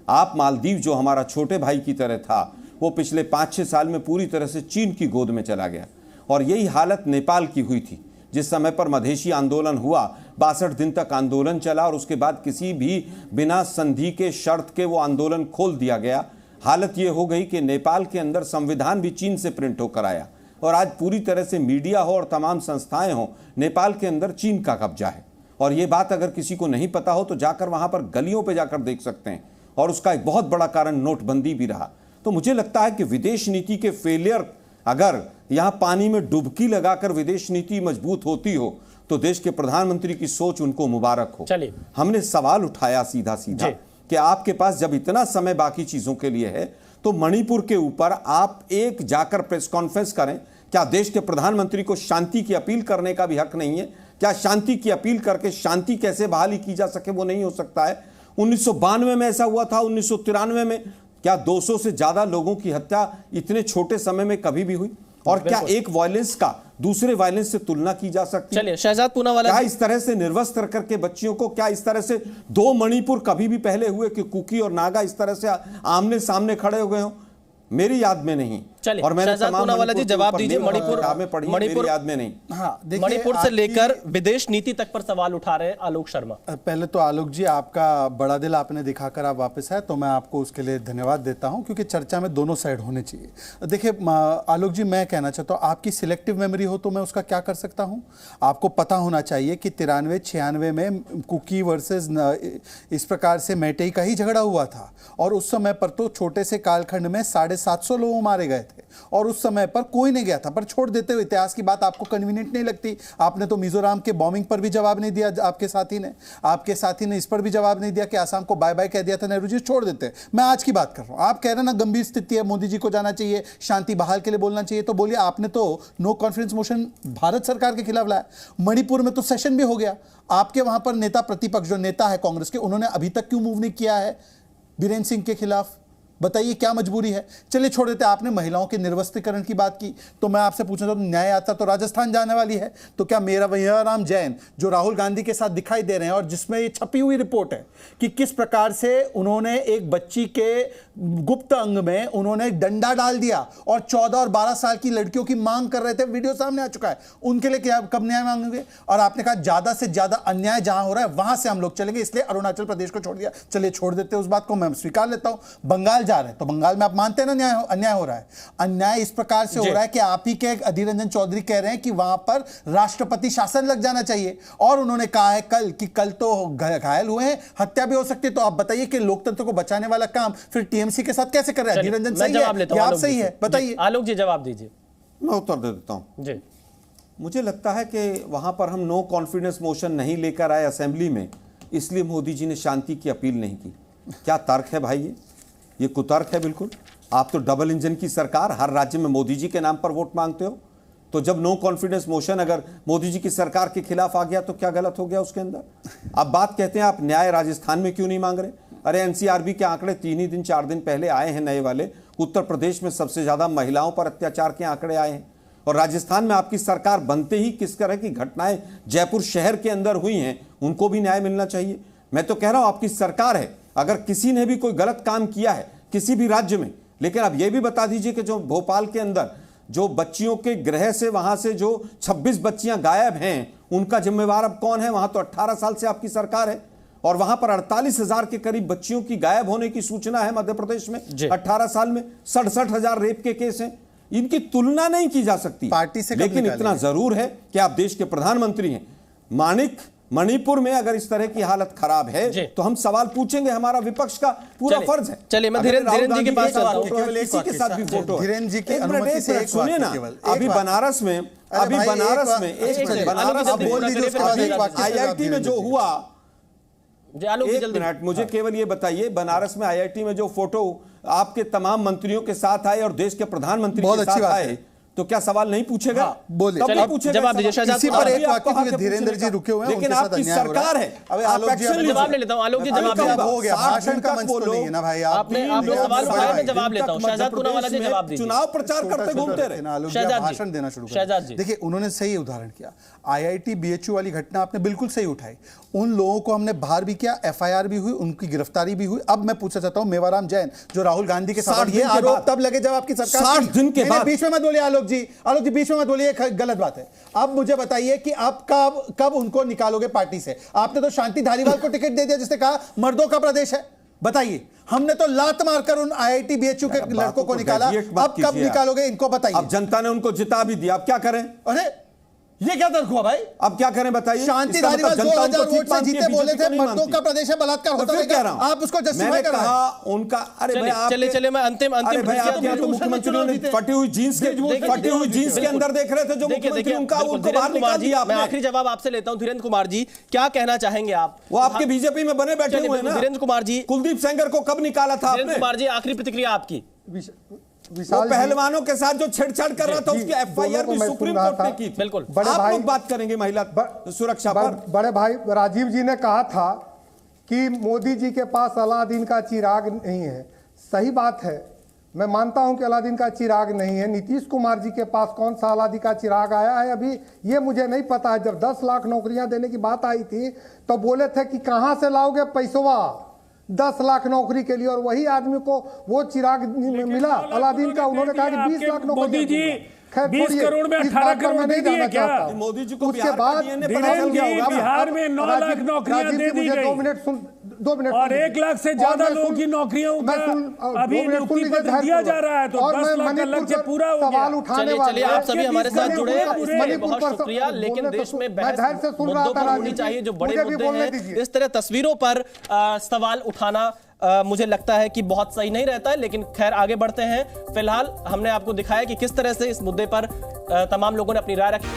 आप मालदीव जो हमारा छोटे भाई की तरह था, वो पिछले 5-6 साल में पूरी तरह से चीन की गोद में चला गया। और यही हालत नेपाल की हुई थी, जिस समय पर मधेशी आंदोलन हुआ, 62 दिन तक आंदोलन चला और उसके बाद किसी भी बिना संधि के शर्त के वो आंदोलन खोल दिया गया। हालत ये हो गई कि नेपाल के अंदर संविधान भी चीन से प्रिंट होकर आया और आज पूरी तरह से मीडिया हो और तमाम संस्थाएं हो, नेपाल के अंदर चीन का कब्जा है। और ये बात अगर किसी को नहीं पता हो तो जाकर वहाँ पर गलियों पर जाकर देख सकते हैं। और उसका एक बहुत बड़ा कारण नोटबंदी भी रहा। तो मुझे लगता है कि विदेश नीति के फेलियर, अगर यहाँ पानी में डुबकी लगाकर विदेश नीति मजबूत होती हो तो देश के प्रधानमंत्री की सोच उनको मुबारक हो। चलिए, हमने सवाल उठाया सीधा कि आपके पास जब इतना समय बाकी चीजों के लिए है तो मणिपुर के ऊपर आप एक जाकर प्रेस कॉन्फ्रेंस करें। क्या देश के प्रधानमंत्री को शांति की अपील करने का भी हक नहीं है? क्या शांति की अपील करके शांति कैसे बहाली की जा सके वो नहीं हो सकता है? 1992 में ऐसा हुआ था, 1993 में क्या 200 से ज्यादा लोगों की हत्या इतने छोटे समय में कभी भी हुई? और क्या एक वायलेंस का दूसरे वायलेंस से तुलना की जा सकती है? चलिए, शहजाद पूनावाला, क्या इस तरह से निर्वस्त्र करके बच्चियों को, क्या इस तरह से 2 मणिपुर कभी भी पहले हुए कि कुकी और नागा इस तरह से आमने सामने खड़े हो गए हो? मेरी याद में नहीं। चलिए, और मैंने पूनावाला जी जवाब दीजिए। मणिपुर याद में नहीं। हाँ, मणिपुर से लेकर विदेश नीति तक पर सवाल उठा रहे हैं आलोक शर्मा। पहले तो आलोक जी, आपका बड़ा दिल आपने दिखाकर आप वापस आए तो मैं आपको उसके लिए धन्यवाद देता हूं, क्योंकि चर्चा में दोनों साइड होने चाहिए। देखिए आलोक जी, मैं कहना चाहता हूं, आपकी सिलेक्टिव मेमोरी हो तो मैं उसका क्या कर सकता हूं। आपको पता होना चाहिए कि 93-96 में कुकी वर्सेस इस प्रकार से मैटेई का ही झगड़ा हुआ था और उस समय पर तो छोटे से कालखंड में 750 लोग मारे गए थे और उस समय पर कोई नहीं गया था। पर छोड़ देते हुए इतिहास की बात आपको कन्वीनियंट नहीं लगती। आपने तो मिजोरम के बॉम्बिंग पर भी जवाब नहीं दिया, आपके साथी ने इस पर भी जवाब नहीं दिया कि आसाम को बाय बाय कह दिया था नेहरू जी। छोड़ देते। मैं आज की बात कर रहा हूं। आप कह रहे हैं ना गंभीर स्थिति है, मोदी जी को जाना चाहिए, शांति बहाल के लिए बोलना चाहिए, तो बोलिए। आपने तो नो कॉन्फिडेंस मोशन भारत सरकार के खिलाफ लाया। मणिपुर में तो सेशन भी हो गया। आपके वहां पर नेता प्रतिपक्ष जो नेता है कांग्रेस के, उन्होंने अभी तक क्यों मूव नहीं किया है बीरेन सिंह के खिलाफ? बताइए क्या मजबूरी है? चलिए छोड़ देते। आपने महिलाओं के निर्वस्त्रीकरण की बात की तो मैं आपसे पूछना चाहता हूं, न्याय यात्रा तो राजस्थान जाने वाली है, तो क्या मेरा भैयाराम जैन जो राहुल गांधी के साथ दिखाई दे रहे हैं और जिसमें ये छपी हुई रिपोर्ट है कि किस प्रकार से उन्होंने एक बच्ची के गुप्त अंग में उन्होंने डंडा डाल दिया और 14 और 12 साल की लड़कियों की मांग कर रहे थे, वीडियो सामने आ चुका है, उनके लिए क्या कब न्याय मांगेंगे? और आपने कहा ज्यादा से ज्यादा अन्याय जहां हो रहा है वहां से हम लोग चलेंगे, इसलिए अरुणाचल प्रदेश को छोड़ दिया। चलिए छोड़ देते, उस बात को मैं स्वीकार लेता हूं। बंगाल जा रहे हैं तो बंगाल में आप मानते हैं ना अन्याय हो रहा है। अन्याय इस प्रकार से हो रहा है कि आप ही के अधीर रंजन चौधरी कह रहे हैं कि वहां पर राष्ट्रपति शासन लग जाना चाहिए और उन्होंने कहा है कल तो घायल हुए हैं, हत्या भी हो सकती है। तो आप बताइए कि लोकतंत्र को बचाने वाला काम फिर टीएमसी के साथ कैसे कर रहे हैं? अधीर रंजन सही है या आप सही है? बताइए। आलोक जी जवाब दीजिए। मैं उत्तर दे देता हूं जी। मुझे लगता है कि वहां पर हम नो कॉन्फिडेंस मोशन नहीं लेकर आए असेंबली में, इसलिए मोदी जी ने शांति की अपील नहीं की। क्या तर्क है भाई? ये कुतर्क है बिल्कुल। आप तो डबल इंजन की सरकार, हर राज्य में मोदी जी के नाम पर वोट मांगते हो। तो जब नो कॉन्फिडेंस मोशन अगर मोदी जी की सरकार के खिलाफ आ गया तो क्या गलत हो गया उसके अंदर? अब बात कहते हैं आप न्याय राजस्थान में क्यों नहीं मांग रहे? अरे एनसीआरबी के आंकड़े 3 ही दिन 4 दिन पहले आए हैं नए वाले। उत्तर प्रदेश में सबसे ज्यादा महिलाओं पर अत्याचार के आंकड़े आए हैं और राजस्थान में आपकी सरकार बनते ही किस तरह की घटनाएं जयपुर शहर के अंदर हुई हैं उनको भी न्याय मिलना चाहिए। मैं तो कह रहा हूं आपकी सरकार है, अगर किसी ने भी कोई गलत काम किया है किसी भी राज्य में, लेकिन अब यह भी बता दीजिए कि जो भोपाल के अंदर जो बच्चियों के गृह से वहां से जो 26 बच्चियां गायब हैं उनका जिम्मेवार अब कौन है? वहां तो 18 साल से आपकी सरकार है और वहां पर 48,000 के करीब बच्चियों की गायब होने की सूचना है मध्य प्रदेश में। 18 साल में 67,000 रेप के केस हैं। इनकी तुलना नहीं की जा सकती पार्टी से, लेकिन इतना जरूर है कि आप देश के प्रधानमंत्री हैं। मणिपुर में अगर इस तरह की हालत खराब है तो हम सवाल पूछेंगे, हमारा विपक्ष का पूरा फर्ज है। चलिए मैं धीरेन्द्र जी के पास सवाल किसी के साथ भी फोटो धीरेन्द्र जी की अनुमति से एक सुनिए ना, अभी बनारस में IIT में जो हुआ, एक मिनट मुझे केवल ये बताइए, बनारस में IIT में जो फोटो आपके तमाम मंत्रियों के साथ आए और देश के प्रधानमंत्री के साथ आए तो क्या सवाल नहीं पूछेगा? बोले जवाब दीजिए शहजाद। इसी पर एक वाक्य के धीरेन्द्र जी रुके हुए हैं, लेकिन आपकी सरकार है। अबे आलोक जी जवाब ले लेता हूं। आलोक जी जवाब हो गया, भाषण का मंच तो नहीं है ना भाई। आपने सवाल उठाया, मैं जवाब लेता हूं। शहजाद पूनावाला जी जवाब दीजिए। चुनाव प्रचार करते घूमते रहे आलोक जी भाषण देना शुरू कर। देखिए उन्होंने सही उदाहरण किया, IIT BHU वाली घटना आपने बिल्कुल सही उठाई। उन लोगों को हमने बाहर भी किया, FIR भी हुई, उनकी गिरफ्तारी भी हुई। अब मैं पूछना चाहता हूं मेवाराम जैन जो राहुल गांधी के साथ, ये आरोप तब लगे जब आपकी सरकार 60 दिन के बाद। बीच में मत बोलिए आलोक जी, बीच में मत बोलिए, गलत बात है। अब मुझे बताइए कि आप कब उनको निकालोगे पार्टी से? आपने तो शांति धारीवाल को टिकट दे दिया जिसने कहा मर्दों का प्रदेश है। बताइए, हमने तो लात मारकर उन IIT BHU के लड़कों को निकाला, अब कब निकालोगे इनको बताइए। अब जनता ने उनको जिता भी दिया, अब क्या करें? अरे ये क्या तर्क हुआ भाई? अब क्या करें बताइए? शांति धारीवाल 2000 वोट से जीते, बोले थे मर्दों का प्रदेश है, बलात्कार होता है, आप उसको जस्टिफाई कर रहे हैं। उनका अरे भाई चलिए मैं अंतिम मुख्यमंत्री ने फटी हुई जींस के अंदर देख रहे थे जो मुख्यमंत्री उनका, उनको बाहर निकाल दिया। मैं आखिरी जवाब आपसे लेता हूं। धीरेन्द्र कुमार जी क्या कहना चाहेंगे आप? वो आपके बीजेपी में बने बैठे हुए हैं ना। धीरेन्द्र कुमार जी, कुलदीप सेंगर को कब निकाला था आपने? कुमार जी आखिरी प्रतिक्रिया आपकी। वो पहलवानों के साथ जो छेड़छाड़ कर रहा था उसकी FIR भी सुप्रीम कोर्ट ने की। बिल्कुल आप लोग बात करेंगे महिला सुरक्षा पर। बड़े भाई राजीव जी ने कहा था कि मोदी जी के पास अलादीन का चिराग नहीं है। सही बात है, मैं मानता हूं कि अलादीन का चिराग नहीं है। नीतीश कुमार जी के पास कौन सा अलादीन का चिराग आया है अभी ये मुझे नहीं पता है। जब 10 लाख नौकरियां देने की बात आई थी तो बोले थे कि कहां से लाओगे पैसवा 10 लाख नौकरी के लिए, और वही आदमी को वो चिराग मिला अलादीन का। उन्होंने कहा कि 20 लाख नौकरी। मोदी जी 20 करोड़ में 18 करोड़ दे दिए क्या? मोदी जी को उसके बाद बिहार में 9 लाख नौकरियां दे दी गई। 2 मिनट और 1 लाख से ज्यादा लोगों की नौकरियों का अभी नियुक्ति पत्र दिया जा रहा है, तो 10 लाख का लक्ष्य पूरा हो गया। चलिए आप सभी हमारे साथ जुड़े हैं, बहुत शुक्रिया। लेकिन देश में बहस मुद्दों पर होनी चाहिए जो बड़े मुद्दे हैं। इस तरह तस्वीरों पर सवाल उठाना मुझे लगता है कि बहुत सही नहीं रहता है, लेकिन खैर आगे बढ़ते हैं। फिलहाल हमने आपको दिखाया कि किस तरह से इस मुद्दे पर तमाम लोगों ने अपनी राय रखी।